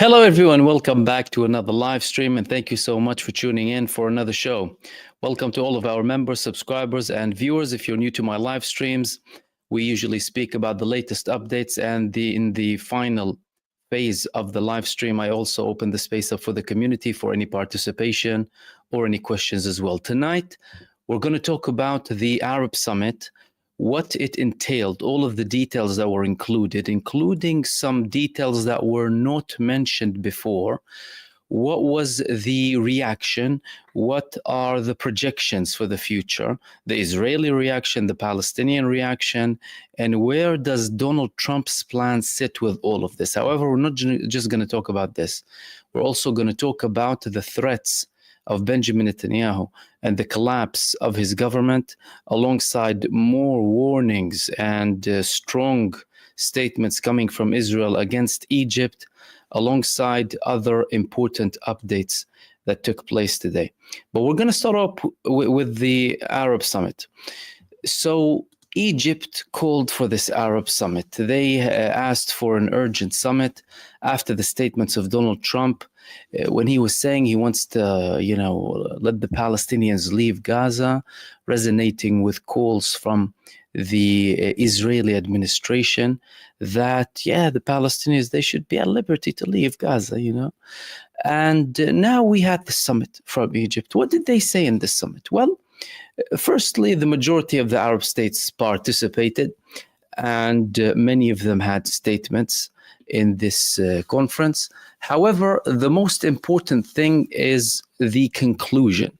Hello, everyone. Welcome back to another live stream, and thank you so much for tuning in for another show. Welcome to all of our members, subscribers, and viewers. If you're new to my live streams, we usually speak about the latest updates, and in the final phase of the live stream, I also open the space up for the community for any participation or any questions as well. Tonight, we're going to talk about the Arab Summit, what it entailed, all of the details that were included, including some details that were not mentioned before. What was the reaction? What are the projections for the future? The Israeli reaction, the Palestinian reaction, and where does Donald Trump's plan sit with all of this? However, we're not just going to talk about this. We're also going to talk about the threats of Benjamin Netanyahu and the collapse of his government, alongside more warnings and strong statements coming from Israel against Egypt, alongside other important updates that took place today. But we're going to start up with the Arab Summit. So Egypt called for this Arab Summit. They asked for an urgent summit after the statements of Donald Trump when he was saying he wants to, let the Palestinians leave Gaza, resonating with calls from the Israeli administration that, the Palestinians, they should be at liberty to leave Gaza, And now we had the summit from Egypt. What did they say in the summit? Well, firstly, the majority of the Arab states participated, and many of them had statements in this conference. However, the most important thing is the conclusion.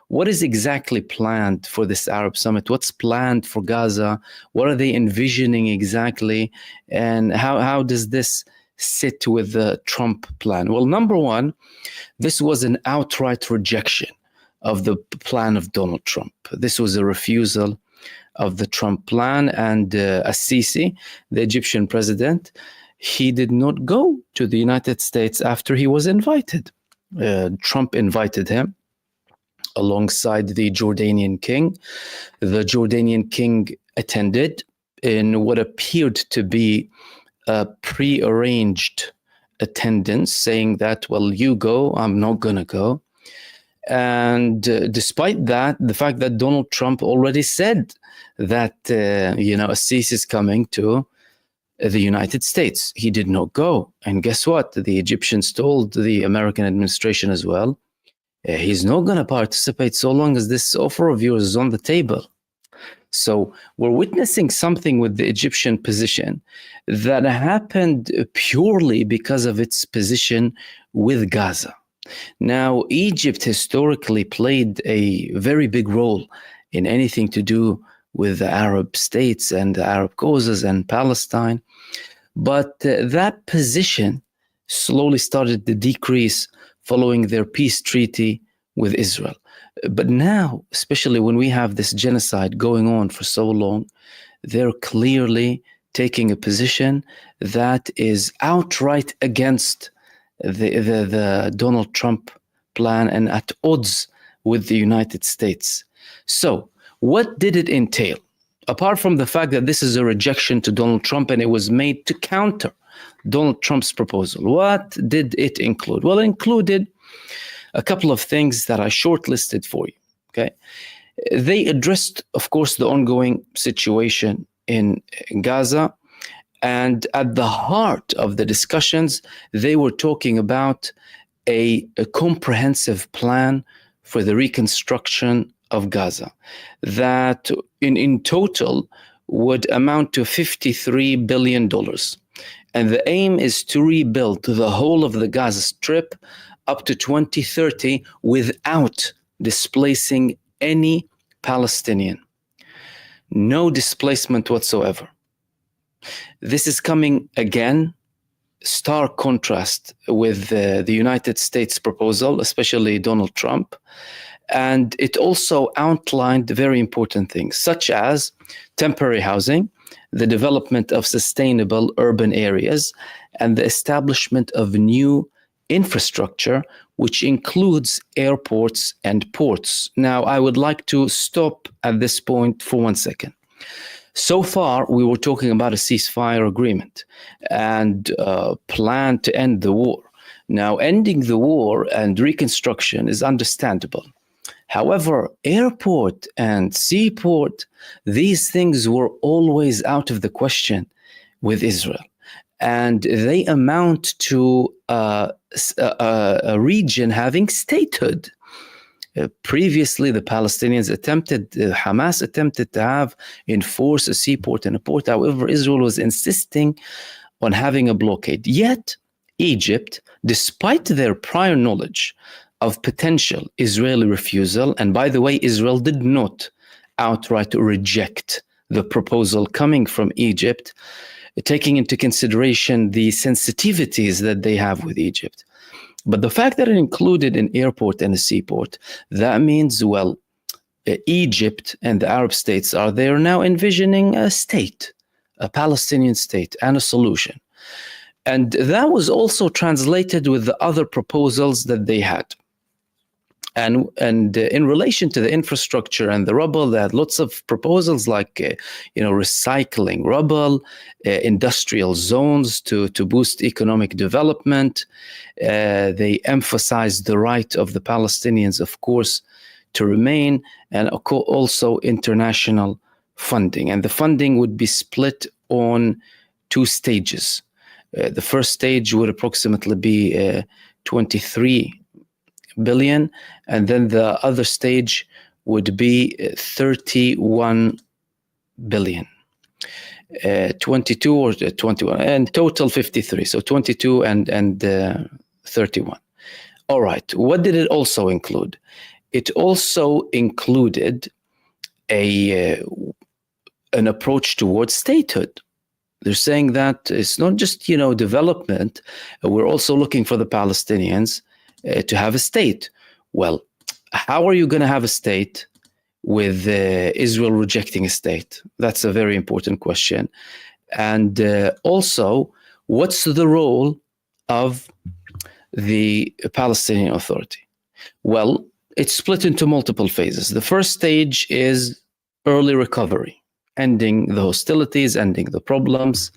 What is exactly planned for this Arab Summit? What's planned for Gaza? What are they envisioning exactly? And how does this sit with the Trump plan? Well, number one, this was an outright rejection of the plan of Donald Trump. This was a refusal of the Trump plan, and Sisi, the Egyptian president, he did not go to the United States after he was invited. Trump invited him alongside the Jordanian king. The Jordanian king attended in what appeared to be a pre-arranged attendance, saying that, well, you go, I'm not going to go. And despite that, the fact that Donald Trump already said that, Sisi is coming to the United States, he did not go. And guess what? The Egyptians told the American administration as well, he's not going to participate so long as this offer of yours is on the table. So we're witnessing something with the Egyptian position that happened purely because of its position with Gaza. Now, Egypt historically played a very big role in anything to do with the Arab states and the Arab causes and Palestine. But that position slowly started to decrease following their peace treaty with Israel. But now, especially when we have this genocide going on for so long, they're clearly taking a position that is outright against the Donald Trump plan and at odds with the United States. So what did it entail? Apart from the fact that this is a rejection to Donald Trump and it was made to counter Donald Trump's proposal, what did it include? Well, it included a couple of things that I shortlisted for you, okay? They addressed, of course, the ongoing situation in Gaza. And at the heart of the discussions, they were talking about a comprehensive plan for the reconstruction of Gaza that in total would amount to $53 billion. And the aim is to rebuild the whole of the Gaza Strip up to 2030 without displacing any Palestinian. No displacement whatsoever. This is coming again, stark contrast with the United States proposal, especially Donald Trump. And it also outlined very important things, such as temporary housing, the development of sustainable urban areas, and the establishment of new infrastructure, which includes airports and ports. Now, I would like to stop at this point for 1 second. So far, we were talking about a ceasefire agreement and plan to end the war. Now, ending the war and reconstruction is understandable. However, airport and seaport, these things were always out of the question with Israel. And they amount to a region having statehood. Previously, the Palestinians Hamas attempted to enforce a seaport and a port. However, Israel was insisting on having a blockade. Yet, Egypt, despite their prior knowledge of potential Israeli refusal, and by the way, Israel did not outright reject the proposal coming from Egypt, taking into consideration the sensitivities that they have with Egypt. But the fact that it included an airport and a seaport, that means, well, Egypt and the Arab states they're now envisioning a state, a Palestinian state, and a solution. And that was also translated with the other proposals that they had. And in relation to the infrastructure and the rubble, they had lots of proposals like, recycling rubble, industrial zones to boost economic development. They emphasized the right of the Palestinians, of course, to remain, and also international funding. And the funding would be split on 2 stages. The first stage would approximately be 23 billion, and then the other stage would be 31 billion. 22 or 21, and total 53. So 22 and 31. All right. What did it also include? It also included an approach towards statehood. They're saying that it's not just, development. We're also looking for the Palestinians to have a state. Well, how are you going to have a state with Israel rejecting a state? That's a very important question. And also, what's the role of the Palestinian Authority? Well, it's split into multiple phases. The first stage is early recovery, ending the hostilities, ending the problems,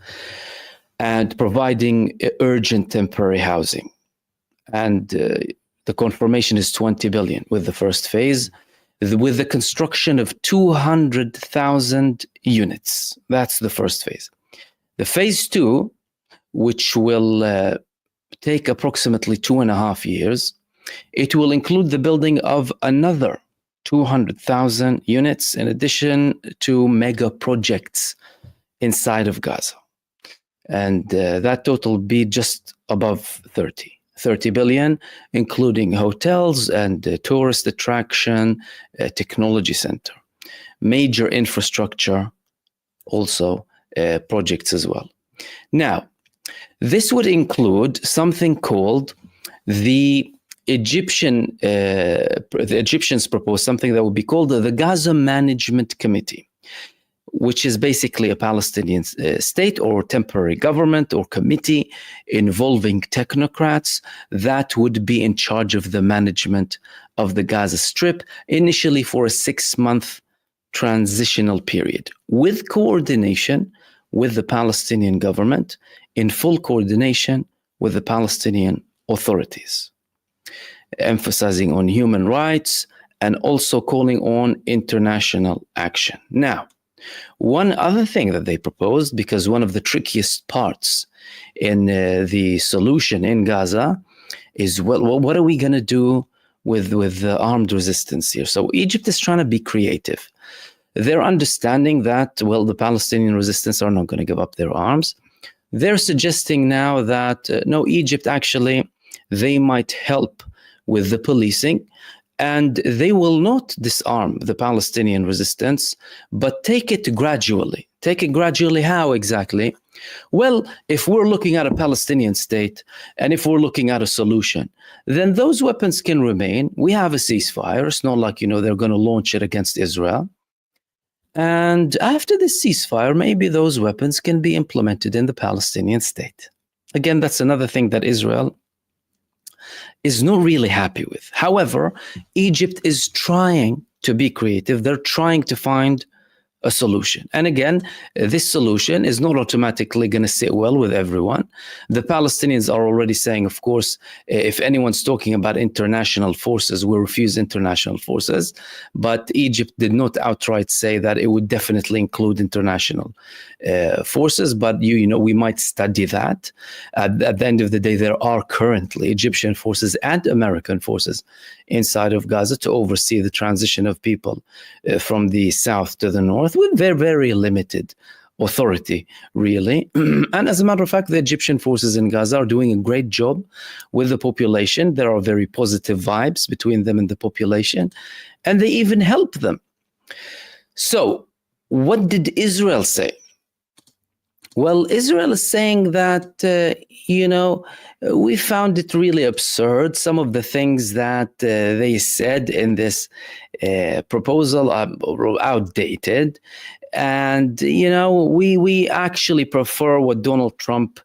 and providing urgent temporary housing. And the confirmation is 20 billion with the first phase, with the construction of 200,000 units. That's the first phase. The phase 2, which will take approximately 2.5 years, it will include the building of another 200,000 units in addition to mega projects inside of Gaza. And that total will be just above 30 billion, including hotels and tourist attraction, technology center, major infrastructure, also projects as well. Now, this would include something called the Egyptians proposed something that would be called the Gaza Management Committee, which is basically a Palestinian state or temporary government or committee involving technocrats that would be in charge of the management of the Gaza Strip, initially for a 6-month transitional period, with coordination with the Palestinian government, in full coordination with the Palestinian authorities, emphasizing on human rights and also calling on international action. Now, one other thing that they proposed, because one of the trickiest parts in the solution in Gaza is, well, what are we going to do with the armed resistance here? So Egypt is trying to be creative. They're understanding that, well, the Palestinian resistance are not going to give up their arms. They're suggesting now that, no, Egypt actually, they might help with the policing, and they will not disarm the Palestinian resistance, but take it gradually. Take it gradually how exactly? Well, if we're looking at a Palestinian state, and if we're looking at a solution, then those weapons can remain. We have a ceasefire. It's not like, they're going to launch it against Israel. And after the ceasefire, maybe those weapons can be implemented in the Palestinian state. Again, that's another thing that Israel is not really happy with. However, Egypt is trying to be creative. They're trying to find a solution. And again, this solution is not automatically going to sit well with everyone. The Palestinians are already saying, of course, if anyone's talking about international forces, we refuse international forces. But Egypt did not outright say that it would definitely include international forces. But we might study that. At the end of the day, there are currently Egyptian forces and American forces inside of Gaza to oversee the transition of people from the south to the north, with very, very limited authority, really. And as a matter of fact, the Egyptian forces in Gaza are doing a great job with the population. There are very positive vibes between them and the population, and they even help them. So what did Israel say? Well, Israel is saying that, we found it really absurd. Some of the things that they said in this proposal are outdated. And, we actually prefer what Donald Trump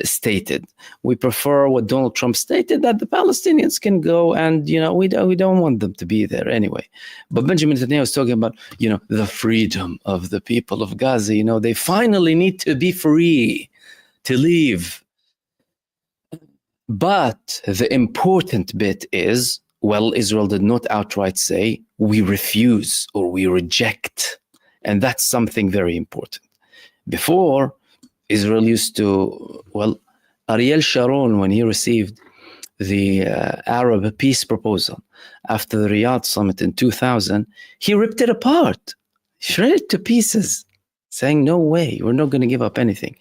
stated. We prefer what Donald Trump stated, that the Palestinians can go, and we don't want them to be there anyway. But Benjamin Netanyahu is talking about the freedom of the people of Gaza. They finally need to be free to leave. But the important bit is, well, Israel did not outright say we refuse or we reject, and that's something very important. Before, Israel used to, Ariel Sharon, when he received the Arab peace proposal after the Riyadh summit in 2000, he ripped it apart, shredded it to pieces, saying, no way, we're not going to give up anything.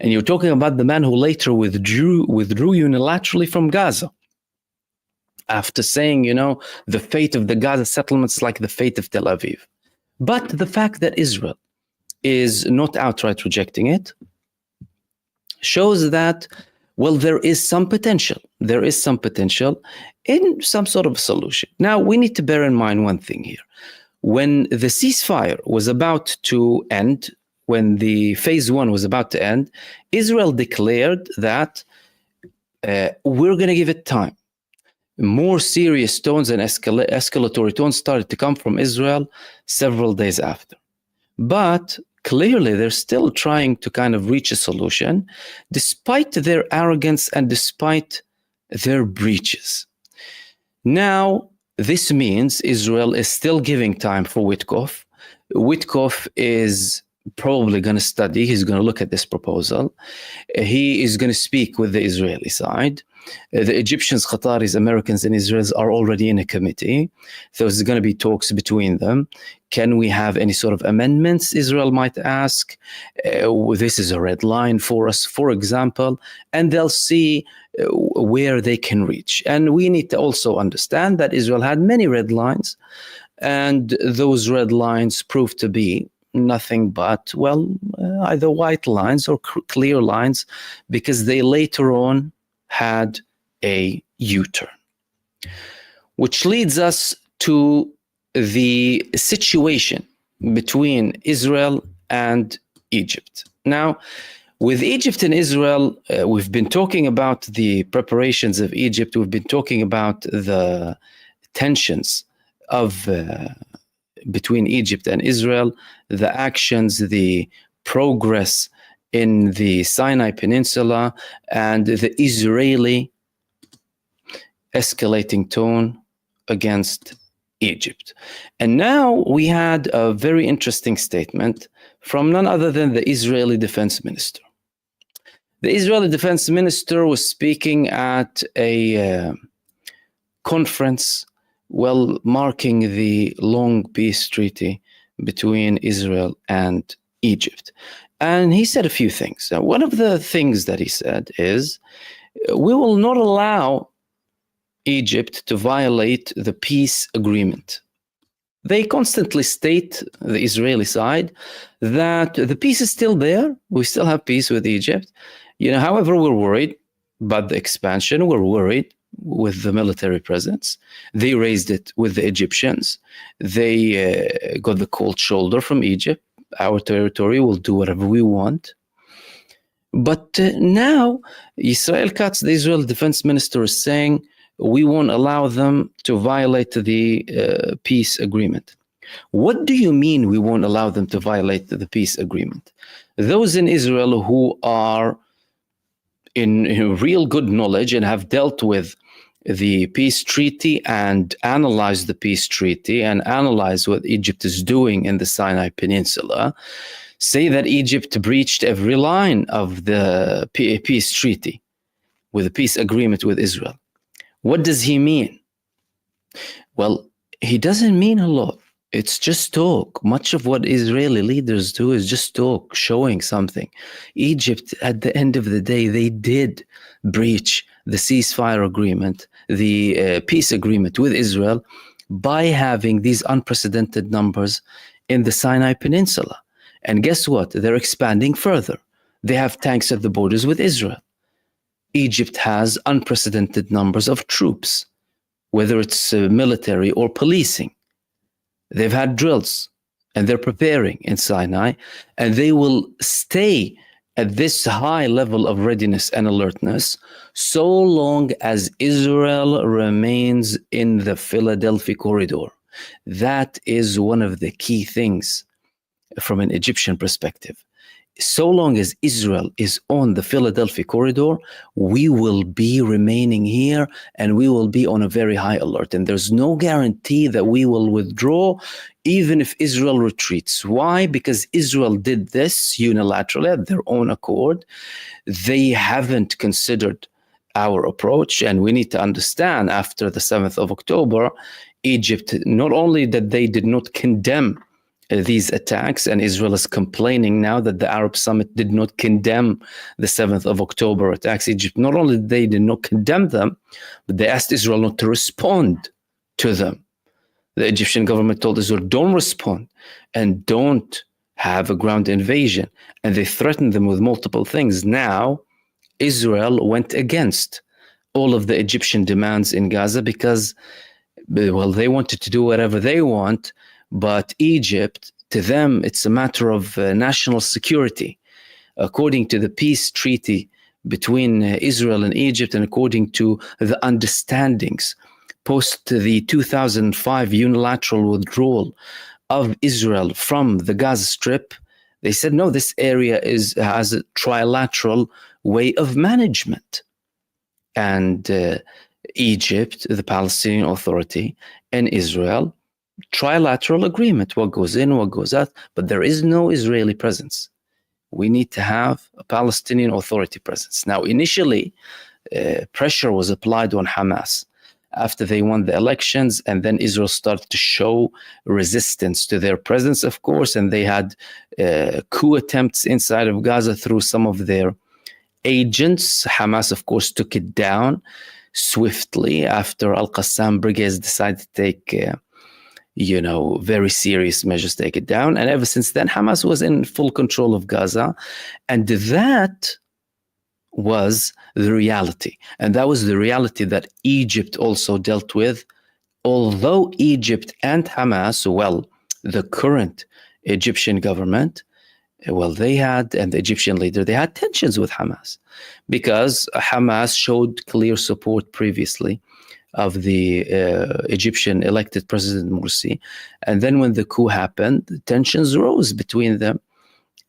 And you're talking about the man who later withdrew unilaterally from Gaza after saying, the fate of the Gaza settlements like the fate of Tel Aviv. But the fact that Israel is not outright rejecting it shows that, there is some potential. There is some potential in some sort of solution. Now, we need to bear in mind one thing here. When the ceasefire was about to end, when the phase 1 was about to end, Israel declared that we're going to give it time. More serious tones and escalatory tones started to come from Israel several days after. But clearly, they're still trying to kind of reach a solution, despite their arrogance and despite their breaches. Now, this means Israel is still giving time for Witkoff. Witkoff is probably going to study. He's going to look at this proposal. He is going to speak with the Israeli side. The Egyptians, Qataris, Americans, and Israelis are already in a committee. So there's going to be talks between them. Can we have any sort of amendments, Israel might ask? This is a red line for us, for example. And they'll see where they can reach. And we need to also understand that Israel had many red lines. And those red lines proved to be nothing but, either white lines or clear lines, because they later on had a U-turn. Which leads us to the situation between Israel and Egypt. Now, with Egypt and Israel, we've been talking about the preparations of Egypt. We've been talking about the tensions of between Egypt and Israel, the actions, the progress in the Sinai Peninsula, and the Israeli escalating tone against Egypt. And now we had a very interesting statement from none other than the Israeli defense minister. The Israeli defense minister was speaking at a conference, marking the long peace treaty between Israel and Egypt. And he said a few things. One of the things that he said is, we will not allow Egypt to violate the peace agreement. They constantly state, the Israeli side, that the peace is still there. We still have peace with Egypt. However, we're worried about the expansion. We're worried with the military presence. They raised it with the Egyptians. They got the cold shoulder from Egypt. Our territory, will do whatever we want. But now, Israel Katz, the Israel defense minister, is saying, we won't allow them to violate the peace agreement. What do you mean we won't allow them to violate the peace agreement? Those in Israel who are in real good knowledge and have dealt with the peace treaty and analyzed the peace treaty and analyzed what Egypt is doing in the Sinai Peninsula say that Egypt breached every line of the peace treaty with a peace agreement with Israel. What does he mean? Well, he doesn't mean a lot. It's just talk. Much of what Israeli leaders do is just talk, showing something. Egypt, at the end of the day, they did breach the ceasefire agreement, the peace agreement with Israel, by having these unprecedented numbers in the Sinai Peninsula. And guess what? They're expanding further. They have tanks at the borders with Israel. Egypt has unprecedented numbers of troops, whether it's military or policing. They've had drills and they're preparing in Sinai, and they will stay at this high level of readiness and alertness so long as Israel remains in the Philadelphia corridor. That is one of the key things from an Egyptian perspective. So long as Israel is on the Philadelphia corridor, we will be remaining here and we will be on a very high alert. And there's no guarantee that we will withdraw even if Israel retreats. Why? Because Israel did this unilaterally at their own accord. They haven't considered our approach. And we need to understand, after the 7th of October, Egypt, not only that they did not condemn these attacks, and Israel is complaining now that the Arab Summit did not condemn the 7th of October attacks. Egypt, not only they did not condemn them, but they asked Israel not to respond to them. The Egyptian government told Israel, don't respond and don't have a ground invasion. And they threatened them with multiple things. Now, Israel went against all of the Egyptian demands in Gaza because, well, they wanted to do whatever they want. But Egypt, to them, it's a matter of national security. According to the peace treaty between Israel and Egypt, and according to the understandings post the 2005 unilateral withdrawal of Israel from the Gaza Strip, they said, no, this area has a trilateral way of management. And Egypt, the Palestinian Authority, and Israel, trilateral agreement, what goes in, what goes out, but there is no Israeli presence. We need to have a Palestinian Authority presence. Now, initially, pressure was applied on Hamas after they won the elections, and then Israel started to show resistance to their presence, of course, and they had coup attempts inside of Gaza through some of their agents. Hamas, of course, took it down swiftly after Al-Qassam brigades decided to take very serious measures to take it down. And ever since then, Hamas was in full control of Gaza. And that was the reality. And that was the reality that Egypt also dealt with. Although Egypt and Hamas, well, the current Egyptian government, well, they had, and the Egyptian leader, they had tensions with Hamas because Hamas showed clear support previously of the Egyptian elected President Morsi. And then when the coup happened, tensions rose between them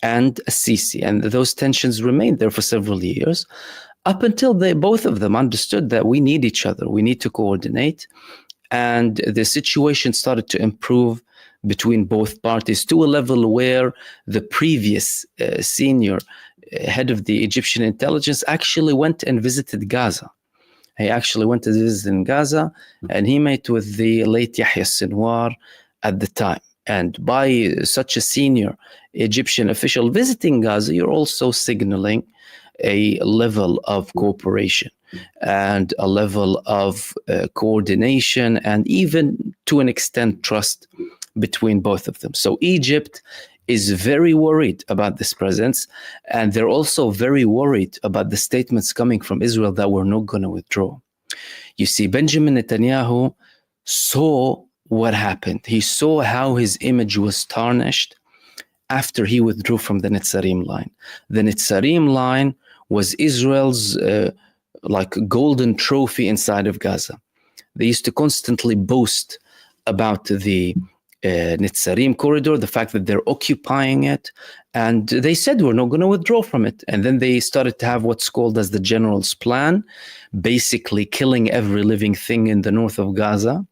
and Sisi. And those tensions remained there for several years up until both of them understood that we need each other. We need to coordinate. And the situation started to improve between both parties to a level where the previous senior head of the Egyptian intelligence actually went and visited Gaza. He actually went to visit in Gaza, and he met with the late Yahya Sinwar at the time. And by such a senior Egyptian official visiting Gaza, you're also signaling a level of cooperation and a level of coordination and even, to an extent, trust between both of them. So Egypt is very worried about this presence, and they're also very worried about the statements coming from Israel that we're not going to withdraw. You see, Benjamin Netanyahu saw what happened. He saw how his image was tarnished after he withdrew from the Netzarim line. The Netzarim line was Israel's golden trophy inside of Gaza. They used to constantly boast about the Netzarim corridor, the fact that they're occupying it. And they said, we're not going to withdraw from it. And then they started to have what's called as the general's plan, basically killing every living thing in the north of Gaza,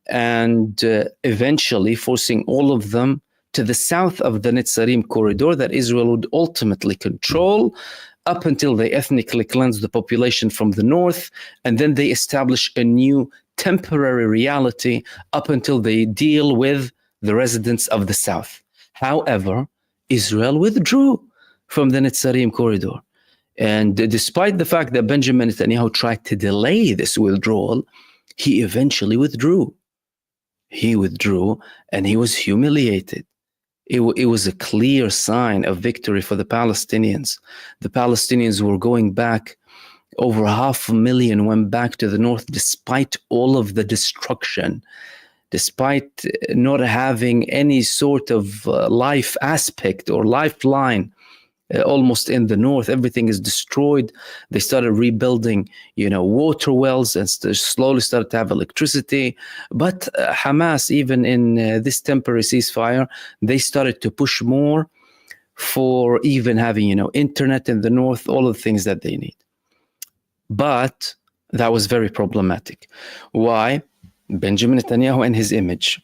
and eventually forcing all of them to the south of the Netzarim corridor that Israel would ultimately control up until they ethnically cleanse the population from the north, and then they establish a new temporary reality up until they deal with the residents of the south. However, Israel withdrew from the Netzarim corridor. And despite the fact that Benjamin Netanyahu tried to delay this withdrawal, he eventually withdrew. He withdrew and he was humiliated. It was a clear sign of victory for the Palestinians. The Palestinians were going back. Over 500,000 went back to the north despite all of the destruction, despite not having any sort of life aspect or lifeline. Almost in the north, everything is destroyed. They started rebuilding, water wells, and slowly started to have electricity. But Hamas, even in this temporary ceasefire, they started to push more for even having, internet in the north, all of the things that they need. But that was very problematic. Why? Benjamin Netanyahu and his image.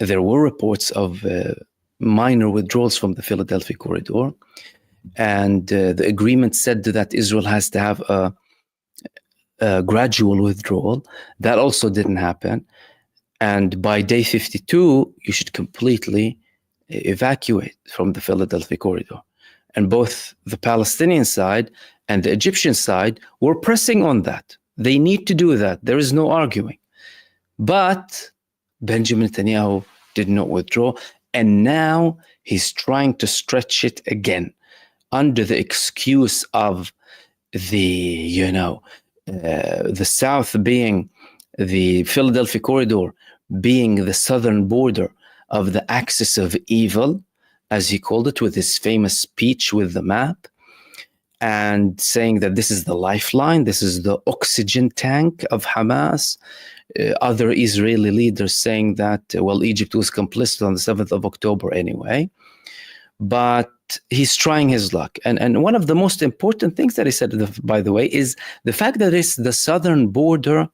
There were reports of minor withdrawals from the Philadelphia corridor, and the agreement said that Israel has to have a gradual withdrawal. That also didn't happen, and by day 52 you should completely evacuate from the Philadelphia corridor. And both the Palestinian side and the Egyptian side were pressing on that. They need to do that. There is no arguing. But Benjamin Netanyahu did not withdraw. And now he's trying to stretch it again under the excuse of the south being the Philadelphia corridor, being the southern border of the axis of evil, as he called it, with his famous speech with the map, and saying that this is the lifeline, this is the oxygen tank of Hamas. Other Israeli leaders saying that, Egypt was complicit on the 7th of October anyway. But he's trying his luck. And one of the most important things that he said, by the way, is the fact that it's the southern border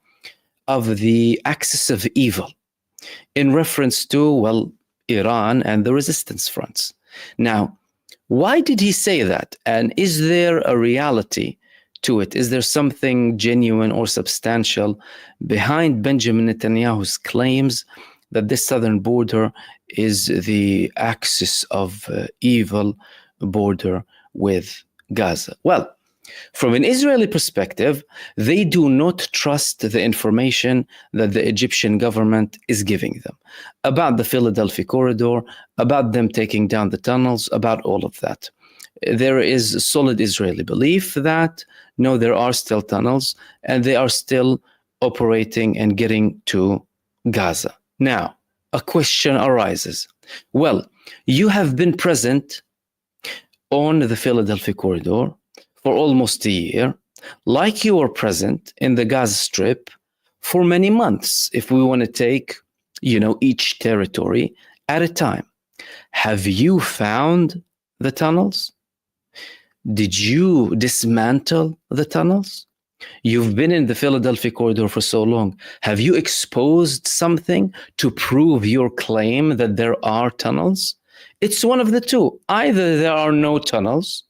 of the axis of evil, in reference to, Iran and the resistance fronts. Now, why did he say that? And is there a reality to it? Is there something genuine or substantial behind Benjamin Netanyahu's claims that this southern border is the axis of evil border with Gaza? Well, from an Israeli perspective, they do not trust the information that the Egyptian government is giving them about the Philadelphia corridor, about them taking down the tunnels, about all of that. There is a solid Israeli belief that, no, there are still tunnels and they are still operating and getting to Gaza. Now, a question arises. Well, you have been present on the Philadelphia corridor for almost a year, like you were present in the Gaza Strip for many months, if we want to take, each territory at a time. Have you found the tunnels? Did you dismantle the tunnels? You've been in the Philadelphia corridor for so long. Have you exposed something to prove your claim that there are tunnels? It's one of the two. Either there are no tunnels,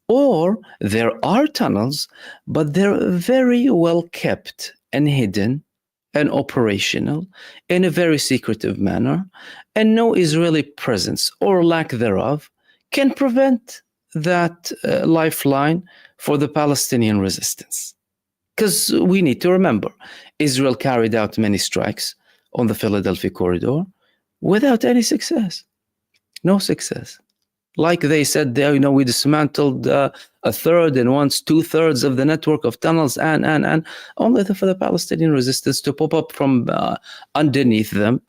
or there are tunnels, but they're very well kept and hidden and operational in a very secretive manner, and no Israeli presence or lack thereof can prevent that lifeline for the Palestinian resistance. Because we need to remember, Israel carried out many strikes on the Philadelphia corridor without any success. No success. Like they said there, we dismantled a third and once 2/3 of the network of tunnels and only for the Palestinian resistance to pop up from underneath them.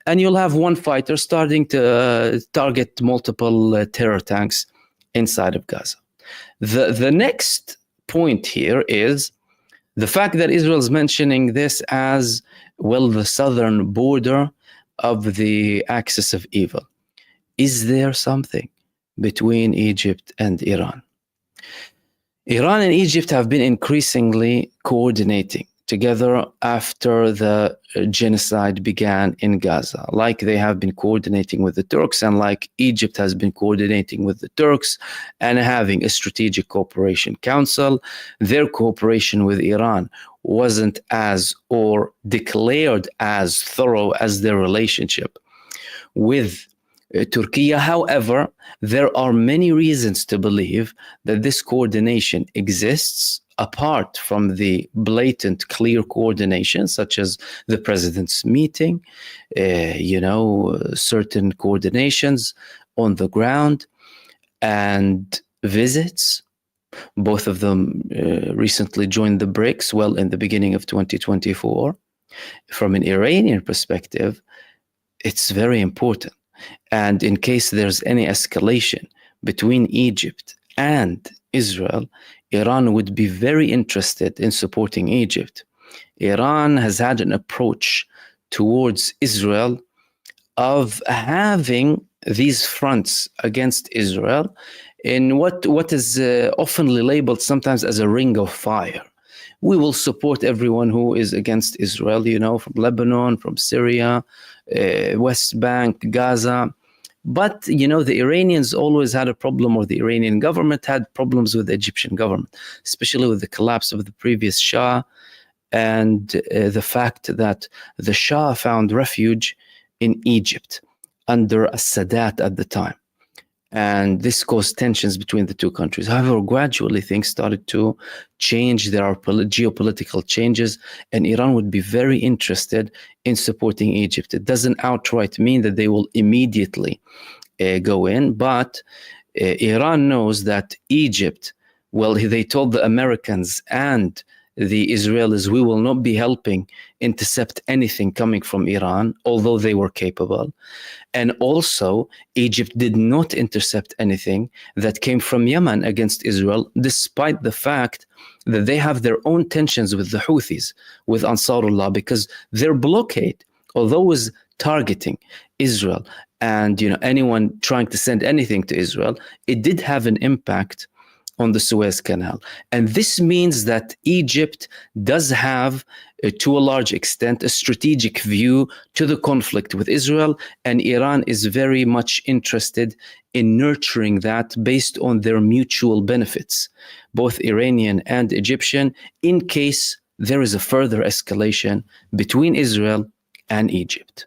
And you'll have one fighter starting to target multiple terror tanks inside of Gaza. The next point here is the fact that Israel's mentioning this as, the southern border, of the axis of evil. Is there something between Egypt and Iran? Iran and Egypt have been increasingly coordinating together after the genocide began in Gaza, like they have been coordinating with the Turks, and like Egypt has been coordinating with the Turks and having a strategic cooperation council. Their cooperation with Iran wasn't as, or declared as, thorough as their relationship with Turkey. However, there are many reasons to believe that this coordination exists apart from the blatant, clear coordination, such as the president's meeting, certain coordinations on the ground and visits. Both of them recently joined the BRICS, well, in the beginning of 2024. From an Iranian perspective, it's very important. And in case there's any escalation between Egypt and Israel, Iran would be very interested in supporting Egypt. Iran has had an approach towards Israel of having these fronts against Israel in what is often labeled sometimes as a ring of fire. We will support everyone who is against Israel, from Lebanon, from Syria, West Bank, Gaza. But, the Iranians always had a problem, or the Iranian government had problems with the Egyptian government, especially with the collapse of the previous Shah and the fact that the Shah found refuge in Egypt under Sadat at the time. And this caused tensions between the two countries. However, gradually things started to change. There are geopolitical changes, and Iran would be very interested in supporting Egypt. It doesn't outright mean that they will immediately go in, but Iran knows that Egypt, well, they told the Americans and the Israelis, we will not be helping intercept anything coming from Iran, although they were capable. And also, Egypt did not intercept anything that came from Yemen against Israel, despite the fact that they have their own tensions with the Houthis, with Ansarullah, because their blockade, although was targeting Israel and anyone trying to send anything to Israel, it did have an impact on the Suez Canal. And this means that Egypt does have, to a large extent, a strategic view to the conflict with Israel, and Iran is very much interested in nurturing that based on their mutual benefits, both Iranian and Egyptian, in case there is a further escalation between Israel and Egypt.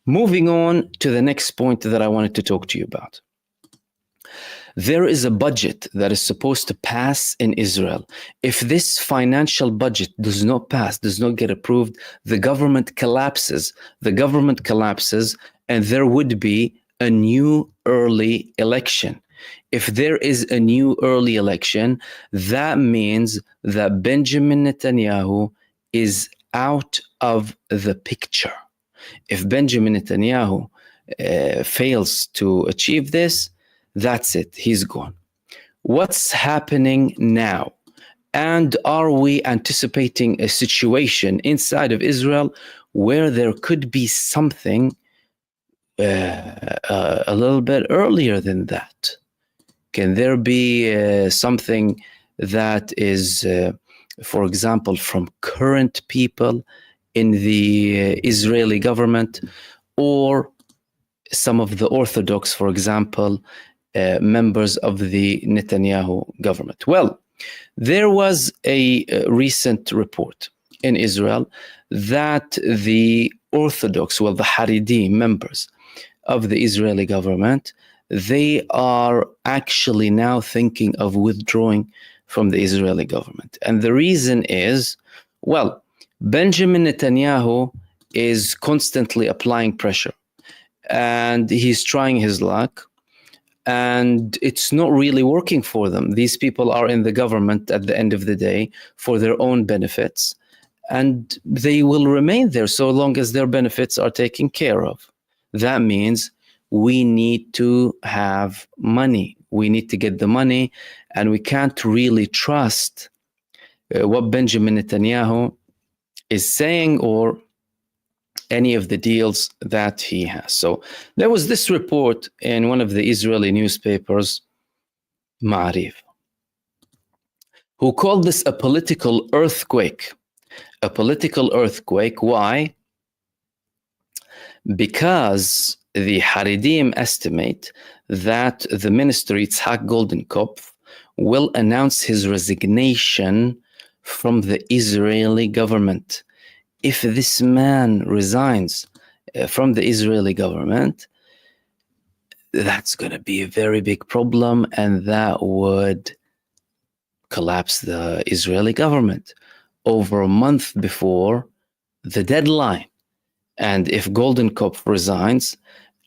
Moving on to the next point that I wanted to talk to you about. There is a budget that is supposed to pass in Israel. If this financial budget does not pass, does not get approved, the government collapses. The government collapses, and there would be a new early election. If there is a new early election, that means that Benjamin Netanyahu is out of the picture. If Benjamin Netanyahu fails to achieve this, that's it, he's gone. What's happening now? And are we anticipating a situation inside of Israel where there could be something a little bit earlier than that? Can there be something that is, for example, from current people in the Israeli government, or some of the Orthodox, for example, members of the Netanyahu government? Well, there was a recent report in Israel that the Orthodox, well, the Haredi members of the Israeli government, they are actually now thinking of withdrawing from the Israeli government. And the reason is, well, Benjamin Netanyahu is constantly applying pressure, and he's trying his luck, and it's not really working for them. These people are in the government at the end of the day for their own benefits, and they will remain there so long as their benefits are taken care of. That means we need to have money. We need to get the money, and we can't really trust what Benjamin Netanyahu is saying or any of the deals that he has. So there was this report in one of the Israeli newspapers, Ma'arif, who called this a political earthquake. A political earthquake. Why? Because the Haredim estimate that the minister Yitzhak Goldenkopf will announce his resignation from the Israeli government. If this man resigns from the Israeli government, that's going to be a very big problem, and that would collapse the Israeli government over a month before the deadline. And if Goldenkopf resigns,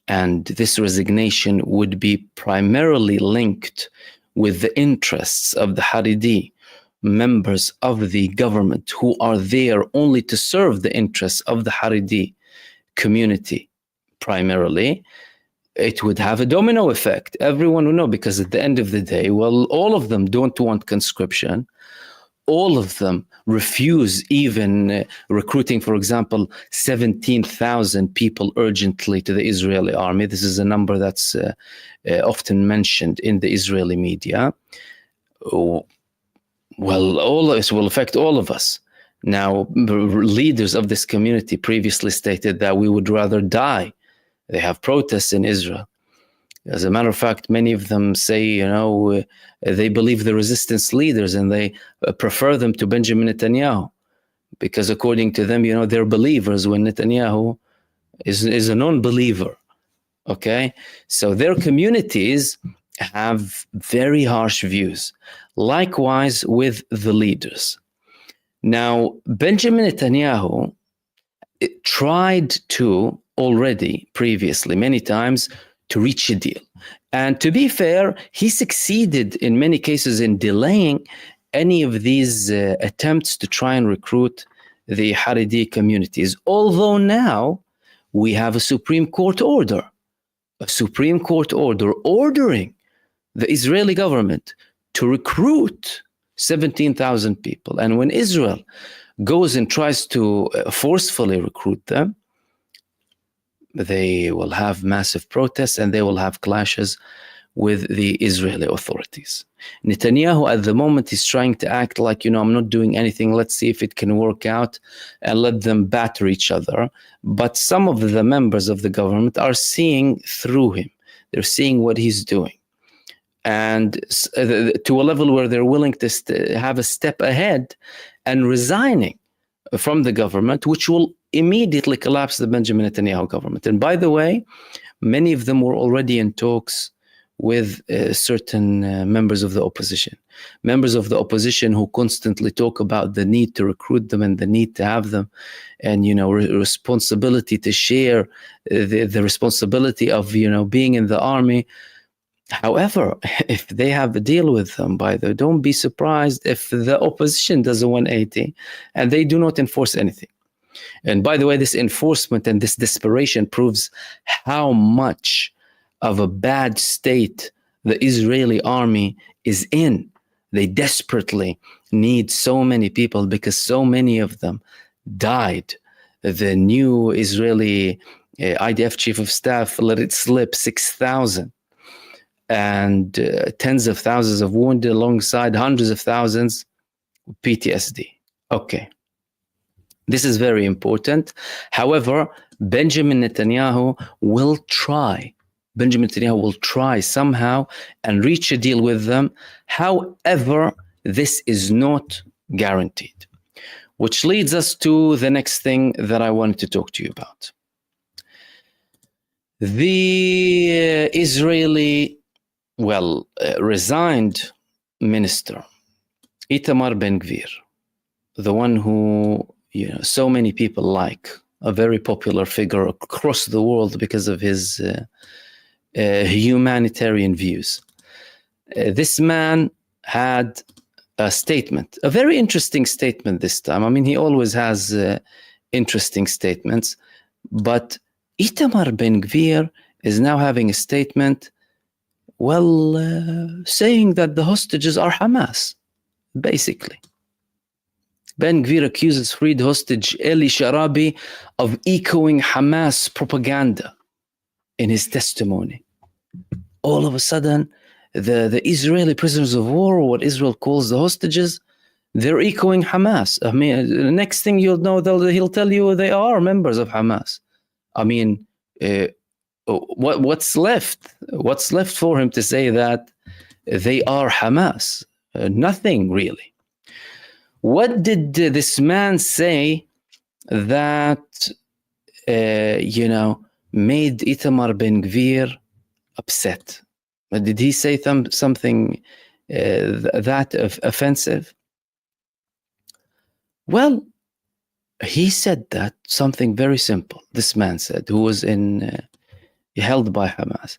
and this resignation would be primarily linked with the interests of the Haredi members of the government who are there only to serve the interests of the Haredi community primarily, it would have a domino effect. Everyone will know, because at the end of the day, well, all of them don't want conscription. All of them refuse even recruiting, for example, 17,000 people urgently to the Israeli army. This is a number that's often mentioned in the Israeli media. Well, all this will affect all of us. Now, leaders of this community previously stated that we would rather die. They have protests in Israel. As a matter of fact, many of them say, they believe the resistance leaders and they prefer them to Benjamin Netanyahu, because according to them, they're believers when Netanyahu is a non-believer. Okay? So their communities have very harsh views. Likewise with the leaders. Now, Benjamin Netanyahu tried to already previously many times to reach a deal. And to be fair, he succeeded in many cases in delaying any of these attempts to try and recruit the Haredi communities. Although now we have a Supreme Court order ordering the Israeli government to recruit 17,000 people. And when Israel goes and tries to forcefully recruit them, they will have massive protests and they will have clashes with the Israeli authorities. Netanyahu at the moment is trying to act like, I'm not doing anything. Let's see if it can work out, and let them batter each other. But some of the members of the government are seeing through him. They're seeing what he's doing. And to a level where they're willing to have a step ahead and resigning from the government, which will immediately collapse the Benjamin Netanyahu government. And by the way, many of them were already in talks with certain members of the opposition. Members of the opposition who constantly talk about the need to recruit them and the need to have them, and responsibility to share the responsibility of being in the army. However, if they have a deal with them, don't be surprised if the opposition does a 180 and they do not enforce anything. And by the way, this enforcement and this desperation proves how much of a bad state the Israeli army is in. They desperately need so many people because so many of them died. The new Israeli IDF chief of staff let it slip 6,000. And tens of thousands of wounded alongside hundreds of thousands with PTSD. Okay. This is very important. However, Benjamin Netanyahu will try somehow and reach a deal with them. However, this is not guaranteed. Which leads us to the next thing that I wanted to talk to you about. The Israeli resigned minister, Itamar Ben-Gvir, the one who so many people like, a very popular figure across the world because of his humanitarian views. This man had a statement, a very interesting statement this time. I mean, he always has interesting statements, but Itamar Ben-Gvir is now having a statement saying that the hostages are Hamas, basically. Ben-Gvir accuses freed hostage Eli Sharabi of echoing Hamas propaganda in his testimony. All of a sudden, the Israeli prisoners of war, or what Israel calls the hostages, they're echoing Hamas. I mean, the next thing you'll know, he'll tell you they are members of Hamas. I mean, what's left? What's left for him to say that they are Hamas? Nothing really. What did this man say that made Itamar Ben-Gvir upset? Did he say something that offensive? Well, he said that something very simple. This man said, who was held by Hamas.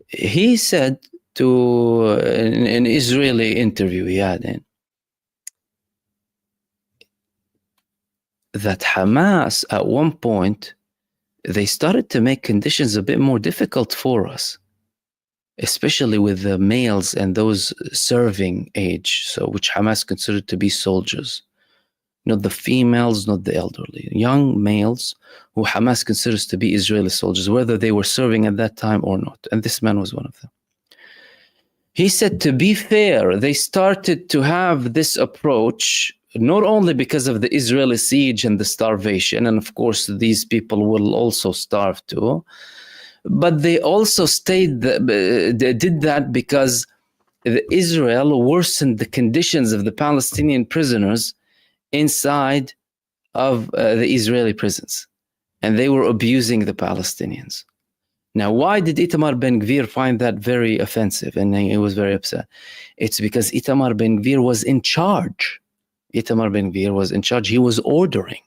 He said to an Israeli interview he had in, that Hamas at one point, they started to make conditions a bit more difficult for us, especially with the males and those serving age, so which Hamas considered to be soldiers. Not the females, not the elderly. Young males who Hamas considers to be Israeli soldiers, whether they were serving at that time or not. And this man was one of them. He said, to be fair, they started to have this approach not only because of the Israeli siege and the starvation, and of course these people will also starve too, but they also they did that because Israel worsened the conditions of the Palestinian prisoners inside of the Israeli prisons, and they were abusing the Palestinians. Now, why did Itamar Ben-Gvir find that very offensive? And he was very upset. It's because Itamar Ben-Gvir was in charge. Itamar Ben-Gvir was in charge. He was ordering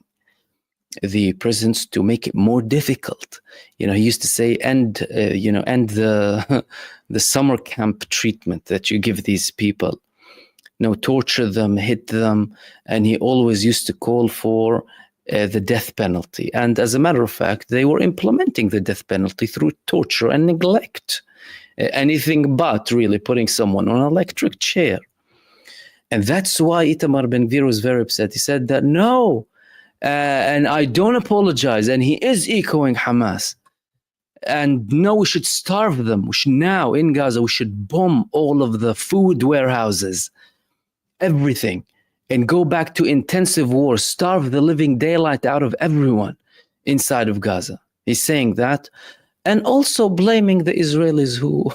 the prisons to make it more difficult. He used to say, end the summer camp treatment that you give these people. Torture them, hit them, and he always used to call for the death penalty. And as a matter of fact, they were implementing the death penalty through torture and neglect. Anything but really putting someone on an electric chair. And that's why Itamar Ben-Gvir was very upset. He said that, no, and I don't apologize. And he is echoing Hamas. And no, we should starve them. We should now, in Gaza, we should bomb all of the food warehouses, everything, and go back to intensive war, starve the living daylight out of everyone inside of Gaza. He's saying that, and also blaming the Israelis who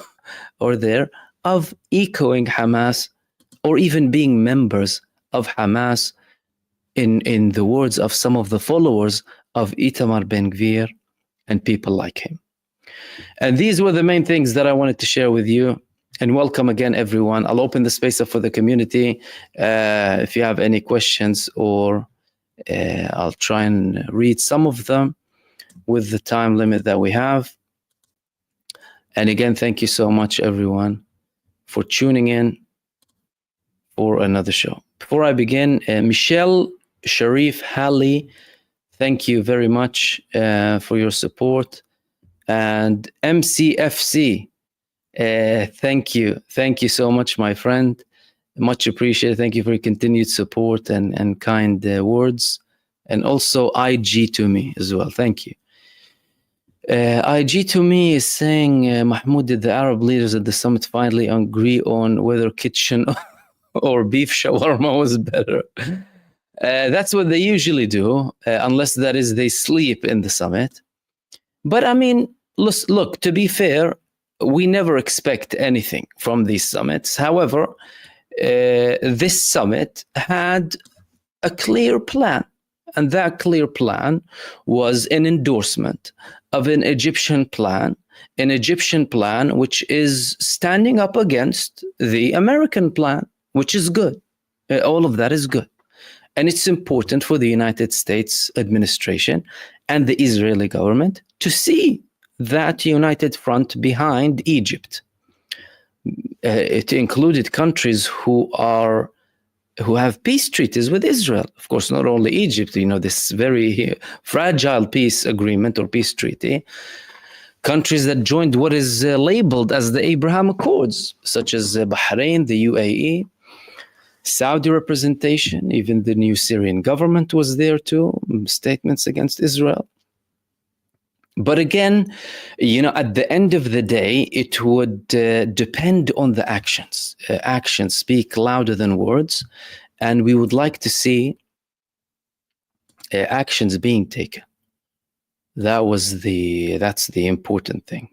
are there of echoing Hamas, or even being members of Hamas, in the words of some of the followers of Itamar Ben-Gvir and people like him. And these were the main things that I wanted to share with you. And welcome again, everyone. I'll open the space up for the community. If you have any questions, or I'll try and read some of them with the time limit that we have. And again, thank you so much, everyone, for tuning in for another show. Before I begin, Michelle Sharif Halley, thank you very much for your support. And MCFC, thank you. Thank you so much, my friend. Much appreciated. Thank you for your continued support and kind words. And also IG to me as well. Thank you. IG to me is saying, Mahmoud, did the Arab leaders at the summit finally agree on whether kitchen or beef shawarma was better? That's what they usually do, unless that is they sleep in the summit. But I mean, look, to be fair, we never expect anything from these summits. However, this summit had a clear plan, and that clear plan was an endorsement of an Egyptian plan which is standing up against the American plan, which is good. All of that is good. And it's important for the United States administration and the Israeli government to see that united front behind Egypt. It included countries who have peace treaties with Israel. Of course, not only Egypt, this very fragile peace agreement or peace treaty. Countries that joined what is labeled as the Abraham Accords, such as Bahrain, the UAE. Saudi representation, even the new Syrian government was there too, statements against Israel. But again, at the end of the day, it would depend on the actions. Actions speak louder than words, and we would like to see actions being taken. That's the important thing.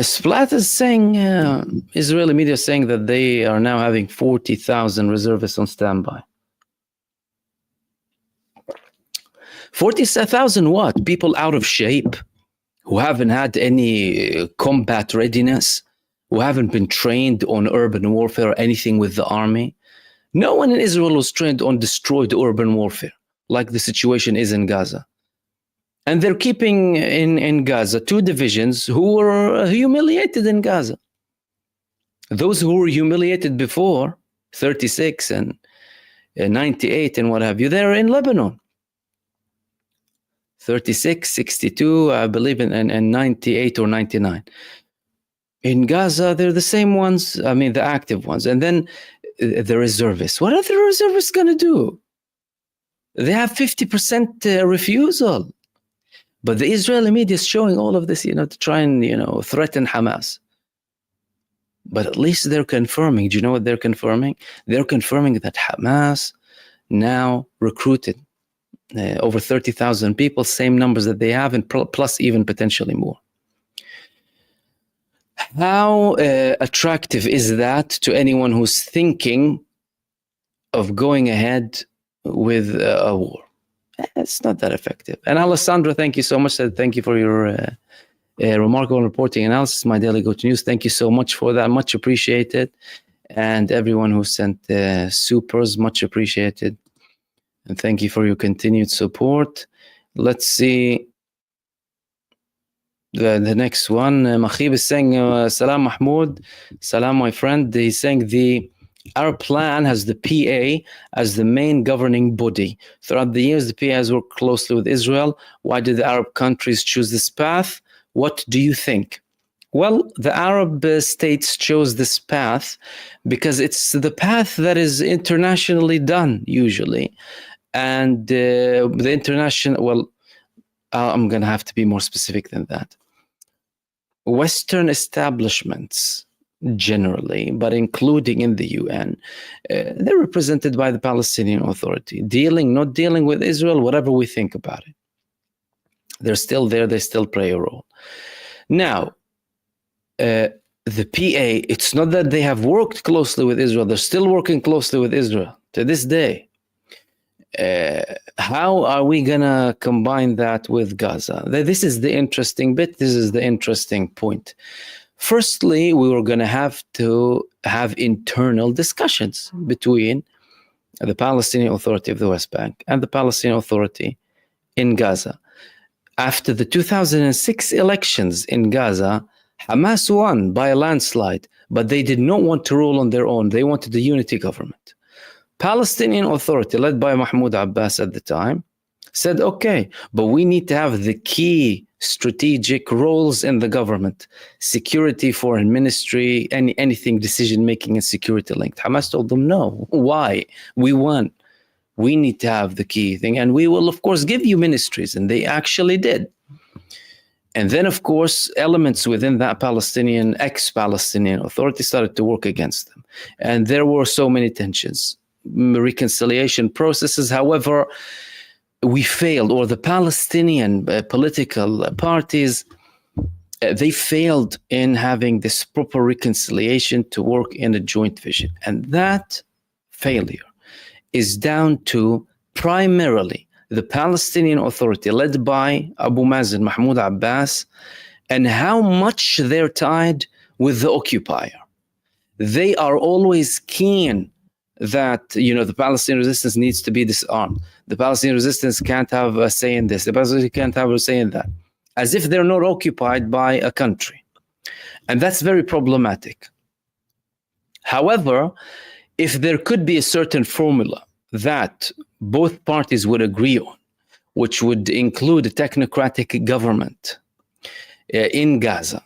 Splat is saying, Israeli media is saying that they are now having 40,000 reservists on standby. 40,000 what? People out of shape, who haven't had any combat readiness, who haven't been trained on urban warfare or anything with the army. No one in Israel was trained on destroyed urban warfare, like the situation is in Gaza. And they're keeping in Gaza 2 divisions who were humiliated in Gaza. Those who were humiliated before, 36 and 98 and what have you, they're in Lebanon. 36, 62, I believe, and 98 or 99. In Gaza, they're the same ones, the active ones. And then the reservists. What are the reservists going to do? They have 50% refusal. But the Israeli media is showing all of this, to try and, threaten Hamas. But at least they're confirming. Do you know what they're confirming? They're confirming that Hamas now recruited over 30,000 people, same numbers that they have, and plus even potentially more. How attractive is that to anyone who's thinking of going ahead with a war? It's not that effective. And Alessandro, thank you so much. Thank you for your remarkable reporting analysis, my daily go-to news. Thank you so much for that. Much appreciated. And everyone who sent supers, much appreciated. And thank you for your continued support. Let's see the next one. Mahib is saying, Salam Mahmoud. Salam, my friend. He's saying the Arab plan has the PA as the main governing body. Throughout the years, the PA has worked closely with Israel. Why did the Arab countries choose this path? What do you think? Well, the Arab states chose this path because it's the path that is internationally done, usually. And the international, I'm going to have to be more specific than that. Western establishments, generally, but including in the UN, they're represented by the Palestinian Authority. Not dealing with Israel, whatever we think about it. They're still there, they still play a role. Now, the PA, it's not that they have worked closely with Israel, they're still working closely with Israel to this day. How are we going to combine that with Gaza? This is the interesting bit. This is the interesting point. Firstly, we were going to have internal discussions between the Palestinian Authority of the West Bank and the Palestinian Authority in Gaza. After the 2006 elections in Gaza, Hamas won by a landslide, but they did not want to rule on their own. They wanted a unity government. Palestinian Authority, led by Mahmoud Abbas at the time, said, okay, but we need to have the key strategic roles in the government, security, foreign ministry, anything decision-making and security linked. Hamas told them, no. Why? We won. We need to have the key thing, and we will, of course, give you ministries, and they actually did. And then, of course, elements within that ex-Palestinian Authority started to work against them. And there were so many tensions, reconciliation processes. However, we failed, or the Palestinian political parties, they failed in having this proper reconciliation to work in a joint vision. And that failure is down to primarily the Palestinian Authority led by Abu Mazen, Mahmoud Abbas, and how much they're tied with the occupier. They are always keen that, the Palestinian resistance needs to be disarmed. The Palestinian resistance can't have a say in this. The Palestinians can't have a say in that. As if they're not occupied by a country. And that's very problematic. However, if there could be a certain formula that both parties would agree on, which would include a technocratic government in Gaza,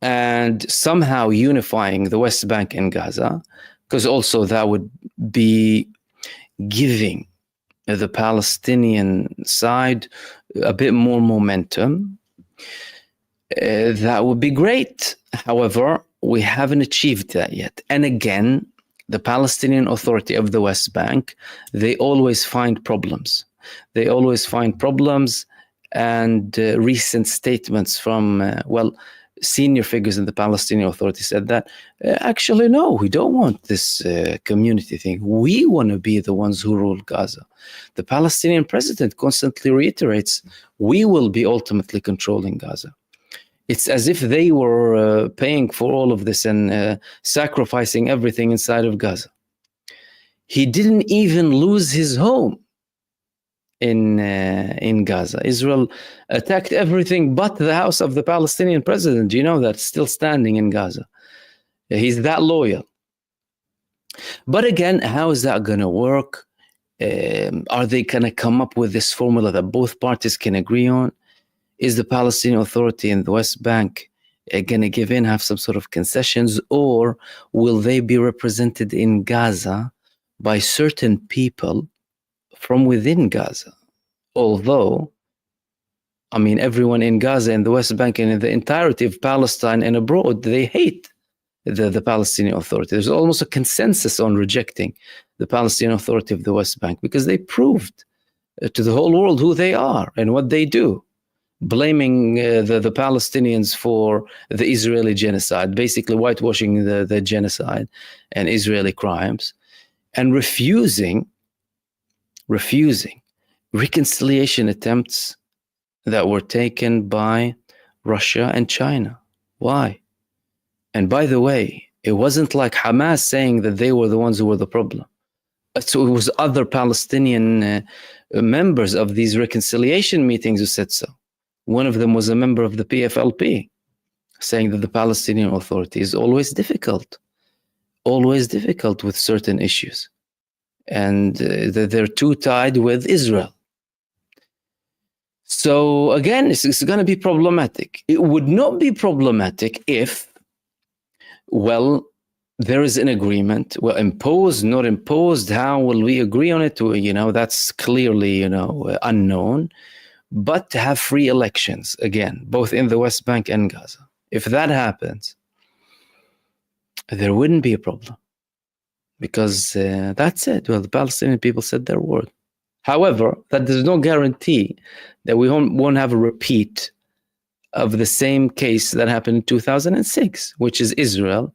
and somehow unifying the West Bank and Gaza, because also that would be giving the Palestinian side a bit more momentum. That would be great. However, we haven't achieved that yet. And again, the Palestinian Authority of the West Bank, they always find problems. They always find problems, and recent statements from, senior figures in the Palestinian Authority said that, actually, no, we don't want this community thing. We want to be the ones who rule Gaza. The Palestinian president constantly reiterates, we will be ultimately controlling Gaza. It's as if they were paying for all of this and sacrificing everything inside of Gaza. He didn't even lose his home in Gaza. Israel attacked everything but the house of the Palestinian president. Do you know that? Still standing in Gaza. He's that loyal. But again, how is that going to work? Are they going to come up with this formula that both parties can agree on? Is the Palestinian Authority in the West Bank going to give in, have some sort of concessions, or will they be represented in Gaza by certain people from within Gaza? Although, I mean, everyone in Gaza and the West Bank and in the entirety of Palestine and abroad, they hate the Palestinian Authority. There's almost a consensus on rejecting the Palestinian Authority of the West Bank because they proved to the whole world who they are and what they do, blaming the Palestinians for the Israeli genocide, basically whitewashing the genocide and Israeli crimes, and refusing reconciliation attempts that were taken by Russia and China. Why? And by the way, it wasn't like Hamas saying that they were the ones who were the problem. So it was other Palestinian members of these reconciliation meetings who said so. One of them was a member of the PFLP, saying that the Palestinian Authority is always difficult with certain issues, and that they're too tied with Israel. So again, it's going to be problematic. It would not be problematic if, there is an agreement. Well, imposed, not imposed, how will we agree on it? That's clearly, unknown. But to have free elections, again, both in the West Bank and Gaza. If that happens, there wouldn't be a problem. Because that's it. Well, the Palestinian people said their word. However, that does not guarantee that we won't have a repeat of the same case that happened in 2006, which is Israel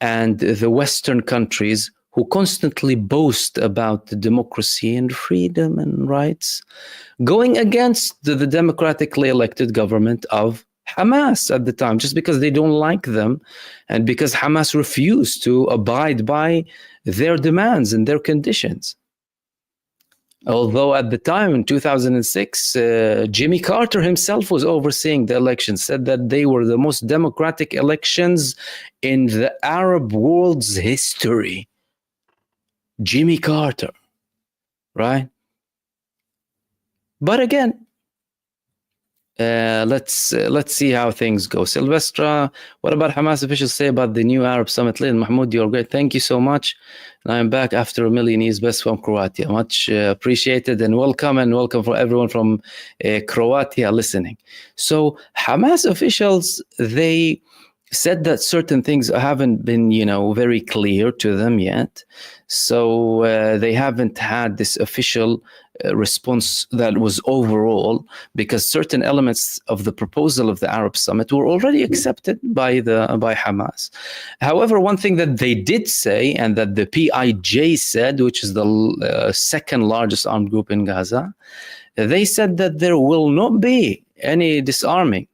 and the Western countries who constantly boast about the democracy and freedom and rights, going against the democratically elected government of Hamas at the time, just because they don't like them and because Hamas refused to abide by their demands and their conditions. Although at the time in 2006, Jimmy Carter himself was overseeing the elections, said that they were the most democratic elections in the Arab world's history. Jimmy Carter, right? But again, let's see how things go. Silvestra, what about Hamas officials say about the new Arab summit? Lynn, Mahmoud, you're great. Thank you so much. And I'm back after a million years. Best from Croatia. Much appreciated, and welcome for everyone from Croatia listening. So Hamas officials, they said that certain things haven't been, very clear to them yet. So they haven't had this official response that was overall, because certain elements of the proposal of the Arab Summit were already accepted by Hamas. However, one thing that they did say, and that the PIJ said, which is the second largest armed group in Gaza, they said that there will not be any disarming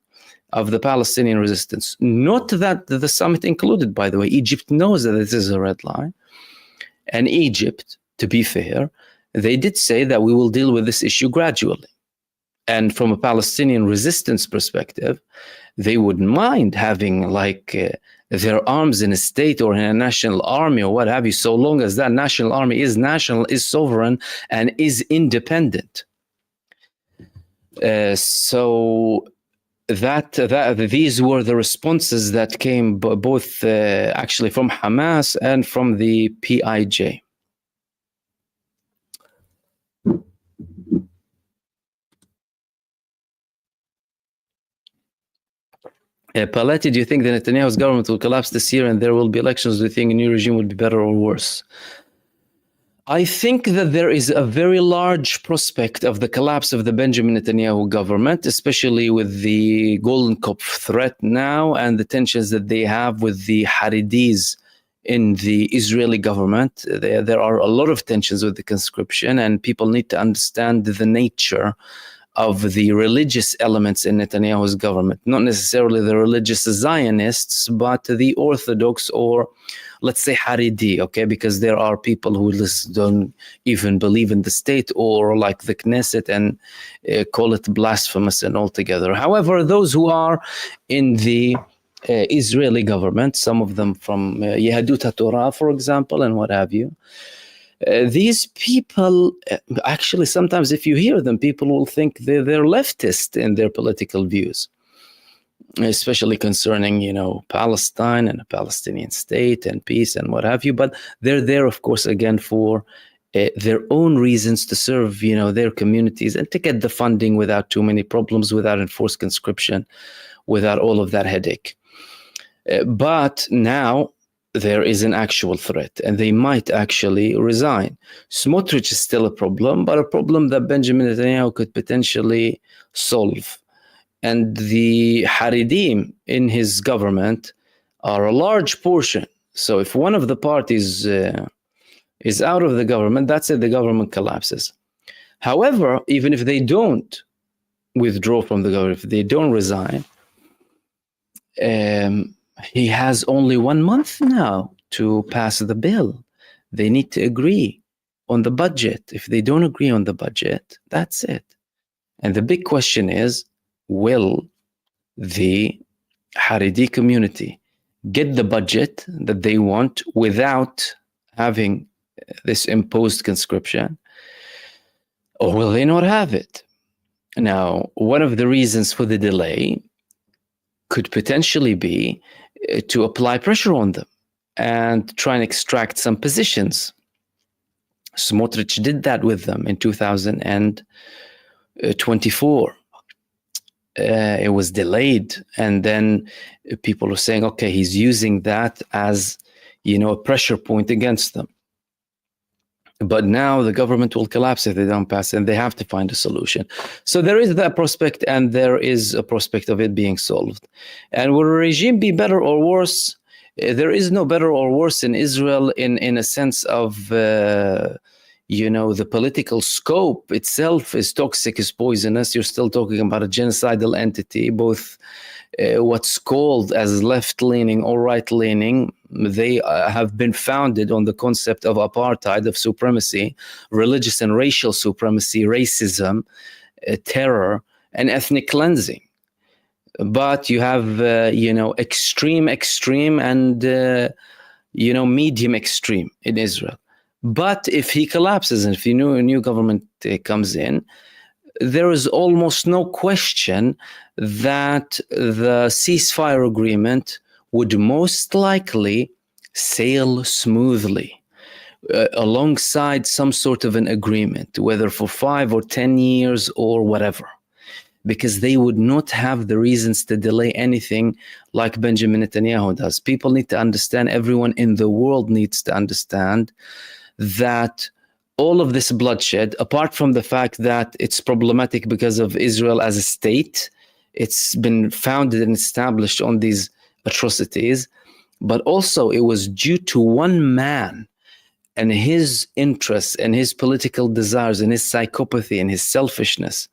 of the Palestinian resistance. Not that the summit included, by the way. Egypt knows that this is a red line. And Egypt, to be fair, they did say that we will deal with this issue gradually. And from a Palestinian resistance perspective, they wouldn't mind having their arms in a state or in a national army or what have you, so long as that national army is national, is sovereign, and is independent. So these were the responses that came both actually from Hamas and from the PIJ. Paletti, do you think that Netanyahu's government will collapse this year and there will be elections? Do you think a new regime will be better or worse? I think that there is a very large prospect of the collapse of the Benjamin Netanyahu government, especially with the Golden Cop threat now and the tensions that they have with the Haredis in the Israeli government. There are a lot of tensions with the conscription, and people need to understand the nature of the religious elements in Netanyahu's government, not necessarily the religious Zionists, but the Orthodox, or let's say Haredi, okay? Because there are people who don't even believe in the state, or like the Knesset, and call it blasphemous and altogether. However, those who are in the Israeli government, some of them from Yehadut HaTorah, for example, and what have you, these people, actually, sometimes if you hear them, people will think they're leftist in their political views, especially concerning, Palestine and a Palestinian state and peace and what have you. But they're there, of course, again, for their own reasons to serve, their communities and to get the funding without too many problems, without enforced conscription, without all of that headache. But now there is an actual threat, and they might actually resign. Smotrich is still a problem, but a problem that Benjamin Netanyahu could potentially solve. And the Haredim in his government are a large portion. So if one of the parties is out of the government, that's it, the government collapses. However, even if they don't withdraw from the government, if they don't resign, he has only 1 month now to pass the bill. They need to agree on the budget. If they don't agree on the budget, that's it. And the big question is, will the Haredi community get the budget that they want without having this imposed conscription, or will they not have it? Now, one of the reasons for the delay could potentially be to apply pressure on them and try and extract some positions. Smotrich did that with them in 2024. It was delayed, and then people were saying, okay, he's using that as, a pressure point against them. But now the government will collapse if they don't pass, and they have to find a solution. So there is that prospect, and there is a prospect of it being solved. And will a regime be better or worse? There is no better or worse in Israel in a sense of, the political scope itself is toxic, is poisonous. You're still talking about a genocidal entity, both what's called as left-leaning or right-leaning. They have been founded on the concept of apartheid, of supremacy, religious and racial supremacy, racism, terror, and ethnic cleansing. But you have, extreme, and, medium extreme in Israel. But if he collapses, and if a new government comes in, there is almost no question that the ceasefire agreement would most likely sail smoothly alongside some sort of an agreement, whether for 5 or 10 years or whatever, because they would not have the reasons to delay anything like Benjamin Netanyahu does. People need to understand, everyone in the world needs to understand that all of this bloodshed, apart from the fact that it's problematic because of Israel as a state, it's been founded and established on these atrocities, but also it was due to one man and his interests and his political desires and his psychopathy and his selfishness.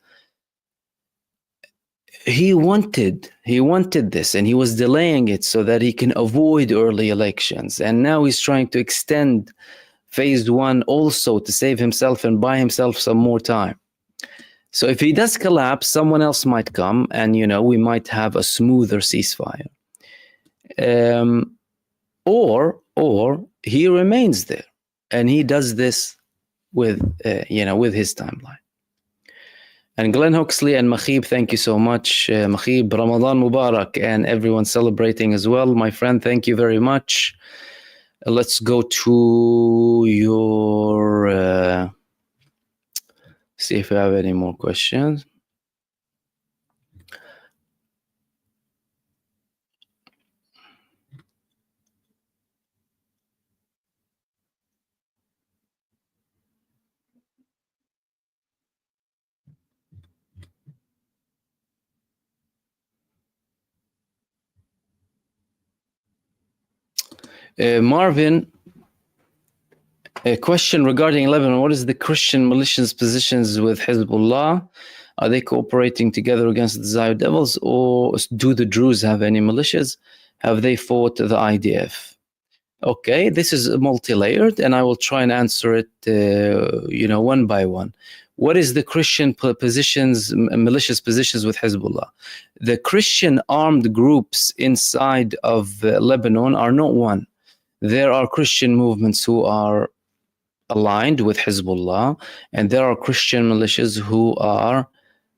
He wanted this, and he was delaying it so that he can avoid early elections. And now he's trying to extend phase 1 also to save himself and buy himself some more time. So if he does collapse, someone else might come, and we might have a smoother ceasefire. Or he remains there, and he does this with with his timeline. And Glenn Huxley and Mahib, thank you so much. Mahib, Ramadan Mubarak, and everyone celebrating as well. My friend, thank you very much. Let's go to your... see if we have any more questions. Marvin, a question regarding Lebanon. What is the Christian militias' positions with Hezbollah? Are they cooperating together against the Zionist devils, or do the Druze have any militias? Have they fought the IDF? Okay, this is multi-layered, and I will try and answer it, one by one. What is the Christian militias positions with Hezbollah? The Christian armed groups inside of Lebanon are not one. There are Christian movements who are aligned with Hezbollah, and there are Christian militias who are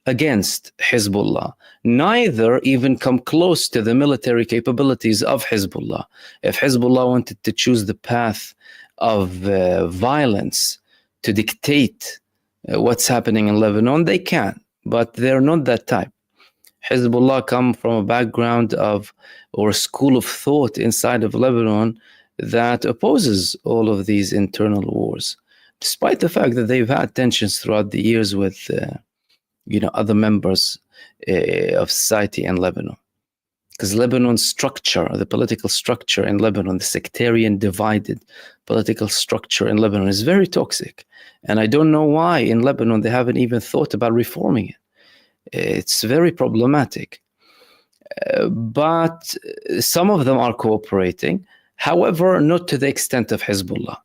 against Hezbollah. Neither even come close to the military capabilities of Hezbollah. If Hezbollah wanted to choose the path of violence to dictate what's happening in Lebanon, they can, but they're not that type. Hezbollah come from a background of, or a school of thought inside of Lebanon that opposes all of these internal wars, despite the fact that they've had tensions throughout the years with other members of society in Lebanon. Because Lebanon's structure, the political structure in Lebanon, the sectarian divided political structure in Lebanon is very toxic. And I don't know why in Lebanon they haven't even thought about reforming it. It's very problematic. But some of them are cooperating. However, not to the extent of Hezbollah.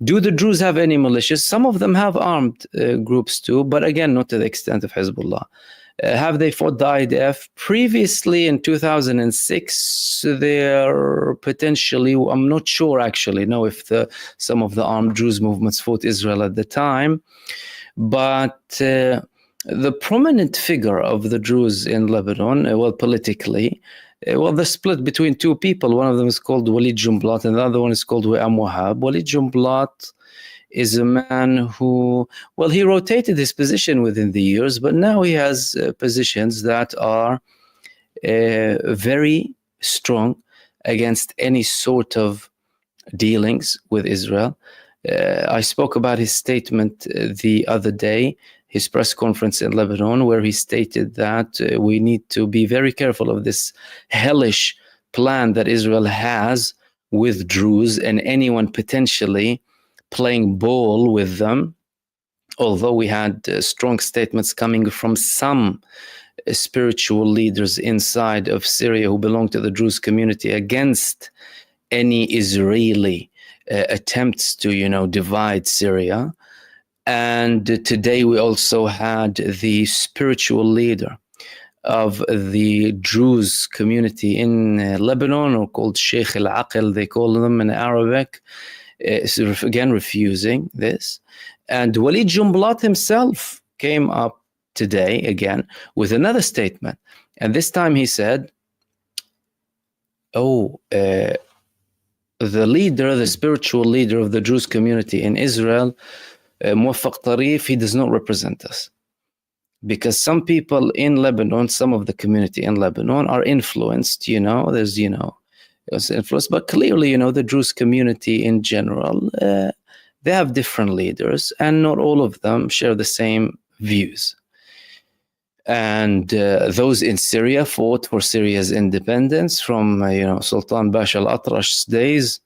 Do the Druze have any militias? Some of them have armed groups too, but again, not to the extent of Hezbollah. Have they fought the IDF? Previously in 2006, they're potentially, I'm not sure actually, no, if some of the armed Druze movements fought Israel at the time, but the prominent figure of the Druze in Lebanon, politically, the split between two people. One of them is called Walid Jumblat, and the other one is called Wa'am Wahab. Walid Jumblat is a man who, he rotated his position within the years, but now he has positions that are very strong against any sort of dealings with Israel. I spoke about his statement the other day, his press conference in Lebanon, where he stated that we need to be very careful of this hellish plan that Israel has with Druze and anyone potentially playing ball with them. Although we had strong statements coming from some spiritual leaders inside of Syria who belong to the Druze community against any Israeli attempts to, divide Syria. And today we also had the spiritual leader of the Druze community in Lebanon, or called Sheikh al-Aql, they call them in Arabic, again refusing this. And Walid Jumblat himself came up today again with another statement. And this time he said, the spiritual leader of the Druze community in Israel, Muwaffaq Tarif, he does not represent us. Because some people in Lebanon, some of the community in Lebanon are influenced, there's influence, but clearly, the Druze community in general, they have different leaders, and not all of them share the same views. And those in Syria fought for Syria's independence from, Sultan Bashar al-Atrash's days.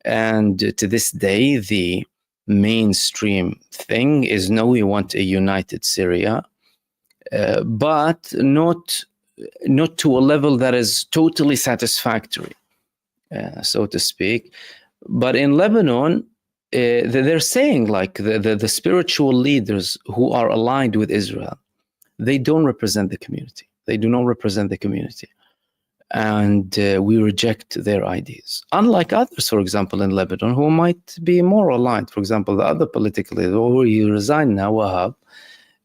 And to this day, the mainstream thing is, no, we want a united Syria, but not to a level that is totally satisfactory, so to speak. But in Lebanon, they're saying, like, the spiritual leaders who are aligned with Israel, they don't represent the community. They do not represent the community. And we reject their ideas. Unlike others, for example, in Lebanon, who might be more aligned. For example, the other political leader, who he resigned now, Wahab,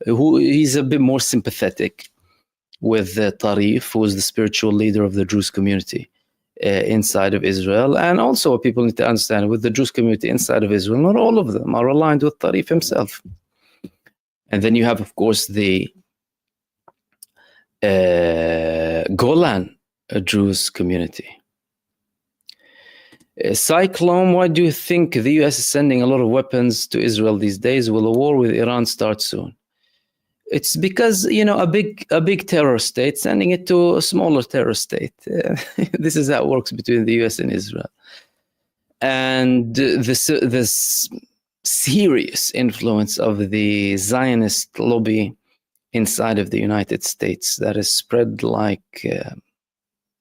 he's a bit more sympathetic with Tarif, who is the spiritual leader of the Druze community inside of Israel. And also what people need to understand, with the Druze community inside of Israel, not all of them are aligned with Tarif himself. And then you have, of course, the Golan Druze community. Cyclone, why do you think the US is sending a lot of weapons to Israel these days? Will a war with Iran start soon? It's because, you know, a big terror state sending it to a smaller terror state. This is how it works between the US and Israel. And this serious influence of the Zionist lobby inside of the United States that is spread like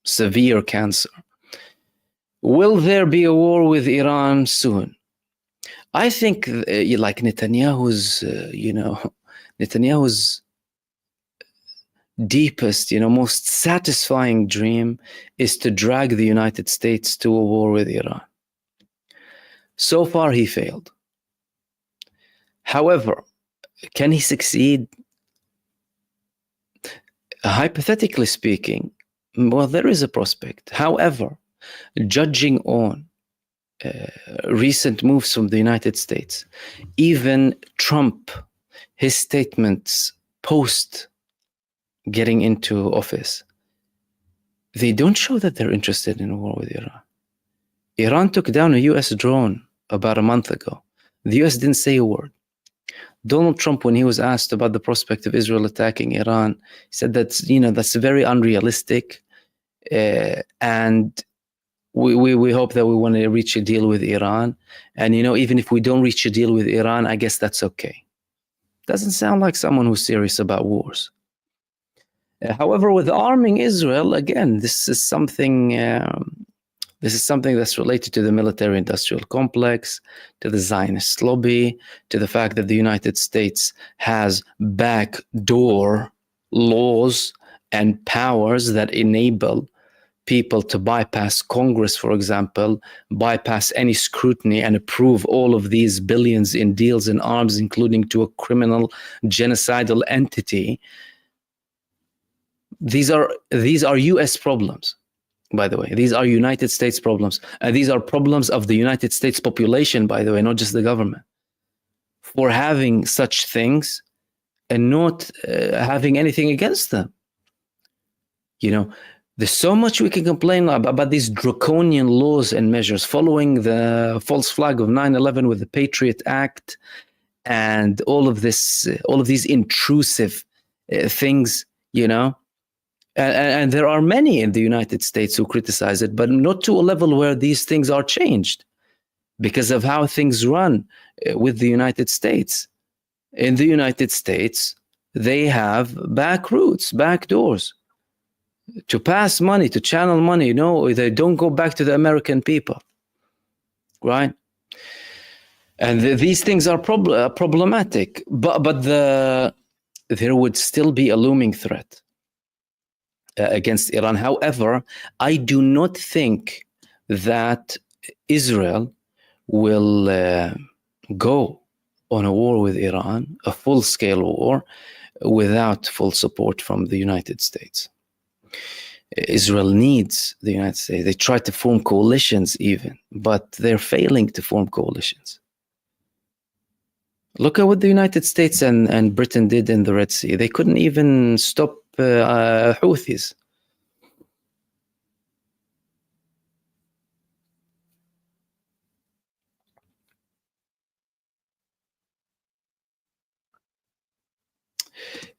severe cancer. Will there be a war with Iran soon? I think like Netanyahu's, Netanyahu's deepest, most satisfying dream is to drag the United States to a war with Iran. So far, he failed. However, can he succeed? Hypothetically speaking, well, there is a prospect. However, judging on recent moves from the United States, even Trump, his statements post getting into office, they don't show that they're interested in a war with Iran. Iran took down a US drone about a month ago. The US didn't say a word. Donald Trump, when he was asked about the prospect of Israel attacking Iran, said that's very unrealistic, and we hope that we want to reach a deal with Iran. And even if we don't reach a deal with Iran, I guess that's okay. Doesn't sound like someone who's serious about wars. However, with arming Israel, again, this is something that's related to the military-industrial complex, to the Zionist lobby, to the fact that the United States has backdoor laws and powers that enable people to bypass Congress, for example, bypass any scrutiny and approve all of these billions in deals in arms, including to a criminal genocidal entity. These are US problems, by the way. These are United States problems. These are problems of the United States population, by the way, not just the government, for having such things and not having anything against them. There's so much we can complain about these draconian laws and measures, following the false flag of 9/11 with the Patriot Act and all of these intrusive things, And there are many in the United States who criticize it, but not to a level where these things are changed because of how things run with the United States. In the United States, they have back routes, back doors to pass money, to channel money. They don't go back to the American people, right? And these things are problematic, but there would still be a looming threat against Iran. However, I do not think that Israel will go on a war with Iran, a full-scale war, without full support from the United States. Israel needs the United States. They try to form coalitions even, but they're failing to form coalitions. Look at what the United States and Britain did in the Red Sea. They couldn't even stop Houthis.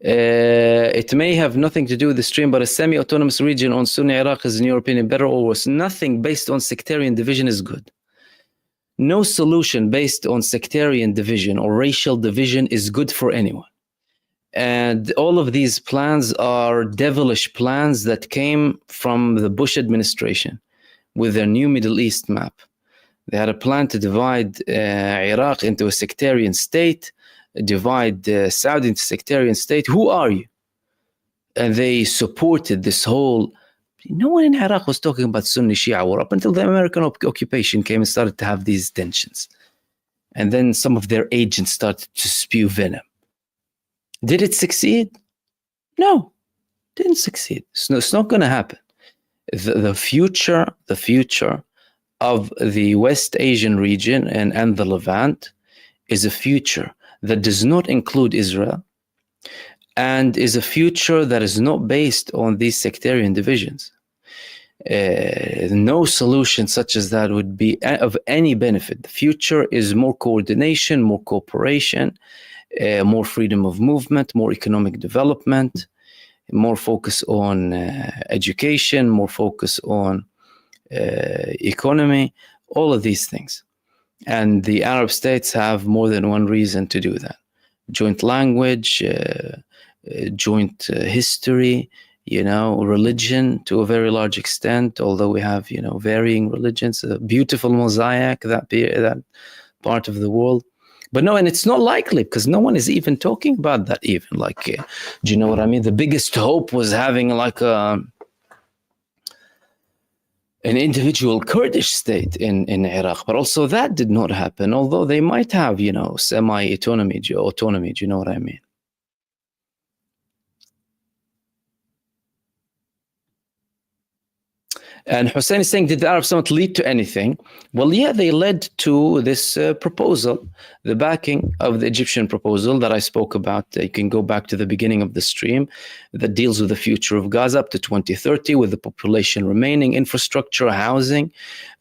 It may have nothing to do with the stream, but a semi-autonomous region on Sunni Iraq is, in your opinion, better or worse? Nothing based on sectarian division is good. No solution based on sectarian division or racial division is good for anyone. And all of these plans are devilish plans that came from the Bush administration with their new Middle East map. They had a plan to divide Iraq into a sectarian state, divide Saudi into a sectarian state. Who are you? And they supported this whole... No one in Iraq was talking about Sunni Shia war up until the American occupation came and started to have these tensions. And then some of their agents started to spew venom. Did it succeed? No, didn't succeed. It's not going to happen. The future of the West Asian region and the Levant is a future that does not include Israel and is a future that is not based on these sectarian divisions. No solution such as that would be of any benefit. The future is more coordination, more cooperation, more freedom of movement, more economic development, more focus on education, more focus on economy, all of these things. And the Arab states have more than one reason to do that. Joint language, joint history, religion to a very large extent, although we have, varying religions, a beautiful mosaic, that part of the world. But no, and it's not likely because no one is even talking about that even. Like, do you know what I mean? The biggest hope was having like an individual Kurdish state in Iraq, but also that did not happen, although they might have, semi-autonomy, do you know what I mean? And Hussein is saying, did the Arab Summit lead to anything? Well, yeah, they led to this proposal, the backing of the Egyptian proposal that I spoke about. You can go back to the beginning of the stream that deals with the future of Gaza up to 2030, with the population remaining, infrastructure, housing,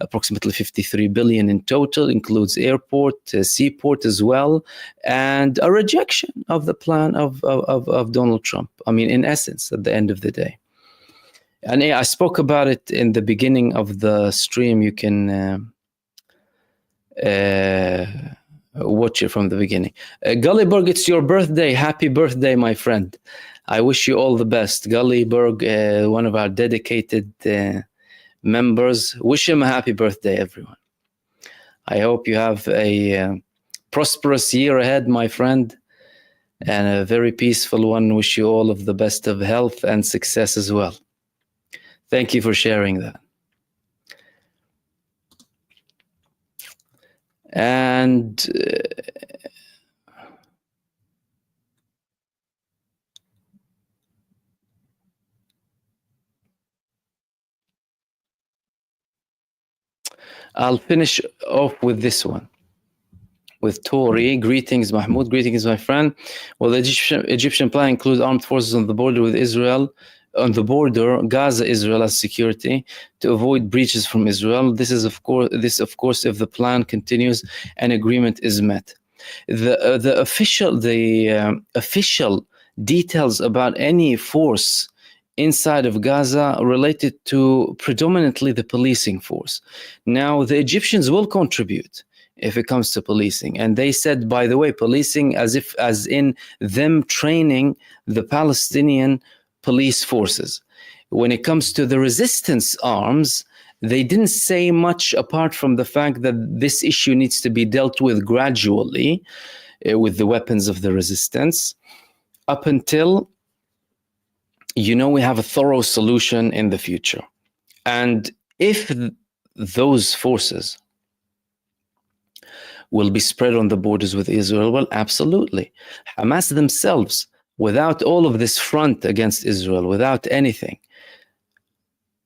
approximately 53 billion in total, includes airport, seaport as well, and a rejection of the plan of Donald Trump. I mean, in essence, at the end of the day. And yeah, I spoke about it in the beginning of the stream. You can watch it from the beginning. Gullyberg, it's your birthday. Happy birthday, my friend. I wish you all the best. Gullyberg, one of our dedicated members. Wish him a happy birthday, everyone. I hope you have a prosperous year ahead, my friend, and a very peaceful one. Wish you all of the best of health and success as well. Thank you for sharing that. And I'll finish off with this one. With Tori, greetings, Mahmoud. Greetings, my friend. Well, the Egyptian plan includes armed forces on the border with Israel. On the border, Gaza, Israel as security to avoid breaches from Israel. This is, of course, if the plan continues and agreement is met. The official details about any force inside of Gaza related to predominantly the policing force. Now, the Egyptians will contribute if it comes to policing. And they said, by the way, policing as in them training the Palestinian police forces. When it comes to the resistance arms, they didn't say much apart from the fact that this issue needs to be dealt with gradually with the weapons of the resistance up until, we have a thorough solution in the future. And if those forces will be spread on the borders with Israel, well, absolutely. Hamas themselves, without all of this front against Israel, without anything,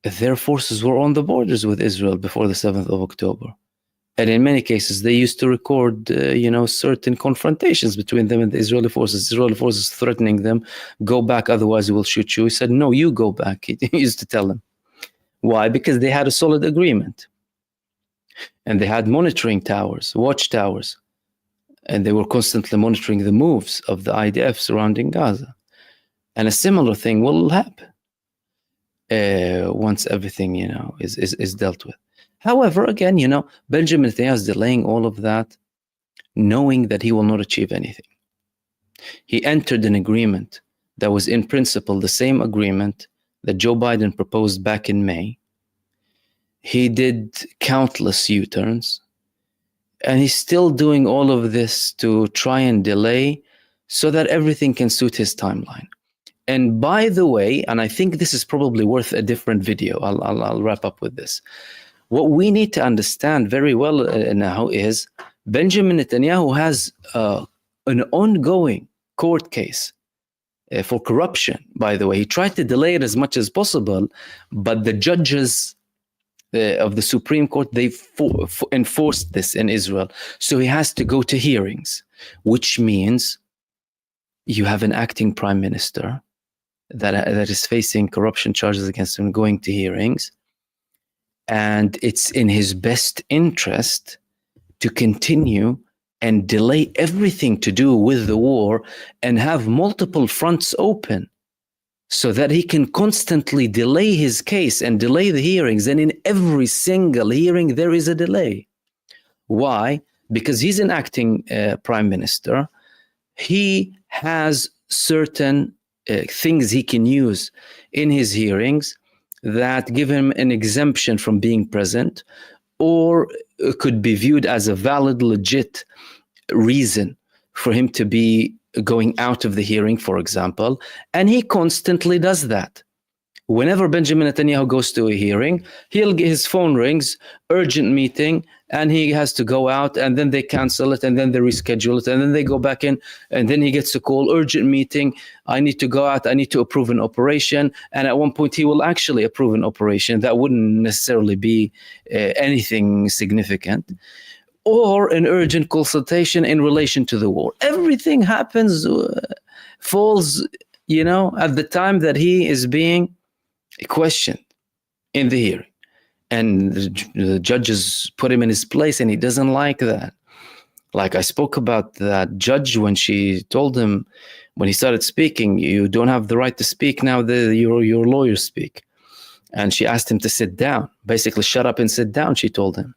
their forces were on the borders with Israel before the 7th of October. And in many cases, they used to record, certain confrontations between them and the Israeli forces threatening them, go back, otherwise we will shoot you. He said, no, you go back. He used to tell them. Why? Because they had a solid agreement. And they had monitoring towers, watchtowers. And they were constantly monitoring the moves of the IDF surrounding Gaza. And a similar thing will happen once everything, is dealt with. However, again, Benjamin Netanyahu is delaying all of that, knowing that he will not achieve anything. He entered an agreement that was in principle the same agreement that Joe Biden proposed back in May. He did countless U-turns. And he's still doing all of this to try and delay so that everything can suit his timeline. And by the way, and I think this is probably worth a different video, I'll wrap up with this. What we need to understand very well now is Benjamin Netanyahu has an ongoing court case for corruption, by the way. He tried to delay it as much as possible, but the judges of the Supreme Court, they enforced this in Israel. So he has to go to hearings, which means you have an acting prime minister that is facing corruption charges against him, going to hearings. And it's in his best interest to continue and delay everything to do with the war and have multiple fronts open so that he can constantly delay his case and delay the hearings. And in every single hearing, there is a delay. Why? Because he's an acting prime minister. He has certain things he can use in his hearings that give him an exemption from being present, or could be viewed as a valid, legit reason for him to be going out of the hearing, for example. And he constantly does that. Whenever Benjamin Netanyahu goes to a hearing, his phone rings, urgent meeting, and he has to go out, and then they cancel it, and then they reschedule it, and then they go back in, and then he gets a call, urgent meeting, I need to go out, I need to approve an operation. And at one point he will actually approve an operation that wouldn't necessarily be anything significant, or an urgent consultation in relation to the war. Everything happens, falls, at the time that he is being questioned in the hearing. And the judges put him in his place, and he doesn't like that. Like I spoke about that judge when she told him, when he started speaking, you don't have the right to speak now, your lawyers speak. And she asked him to sit down, basically shut up and sit down, she told him.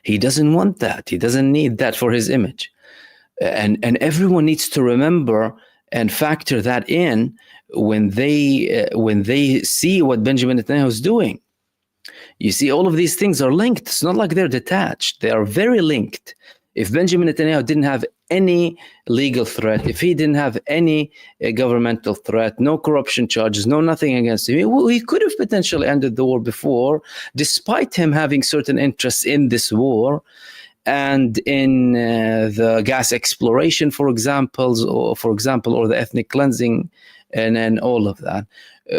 He doesn't want that. He doesn't need that for his image. And everyone needs to remember and factor that in when they see what Benjamin Netanyahu is doing. You see, all of these things are linked. It's not like they're detached. They are very linked. If Benjamin Netanyahu didn't have any legal threat, if he didn't have any governmental threat, no corruption charges, no nothing against him, he could have potentially ended the war before, despite him having certain interests in this war and in the gas exploration, for example, or the ethnic cleansing and all of that.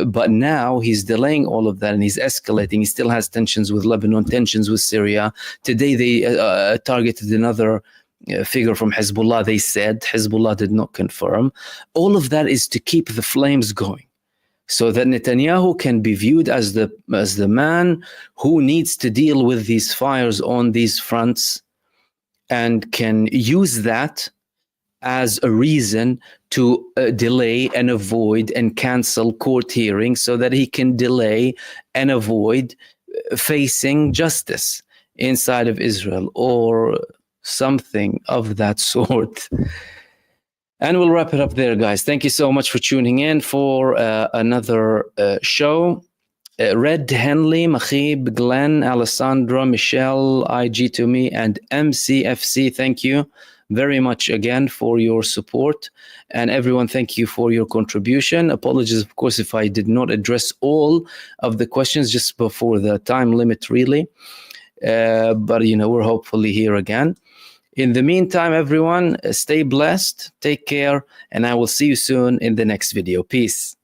But now he's delaying all of that, and he's escalating. He still has tensions with Lebanon, tensions with Syria. Today they targeted another figure from Hezbollah. They said Hezbollah did not confirm. All of that is to keep the flames going, so that Netanyahu can be viewed as the man who needs to deal with these fires on these fronts, and can use that as a reason to delay and avoid and cancel court hearings, so that he can delay and avoid facing justice inside of Israel or something of that sort. And we'll wrap it up there, guys. Thank you so much for tuning in for another show. Red, Henley, Mahib, Glenn, Alessandra, Michelle, IG to me, and MCFC, thank you very much again for your support. And everyone, thank you for your contribution. Apologies, of course, if I did not address all of the questions just before the time limit, really. But, we're hopefully here again. In the meantime, everyone, stay blessed, take care, and I will see you soon in the next video. Peace.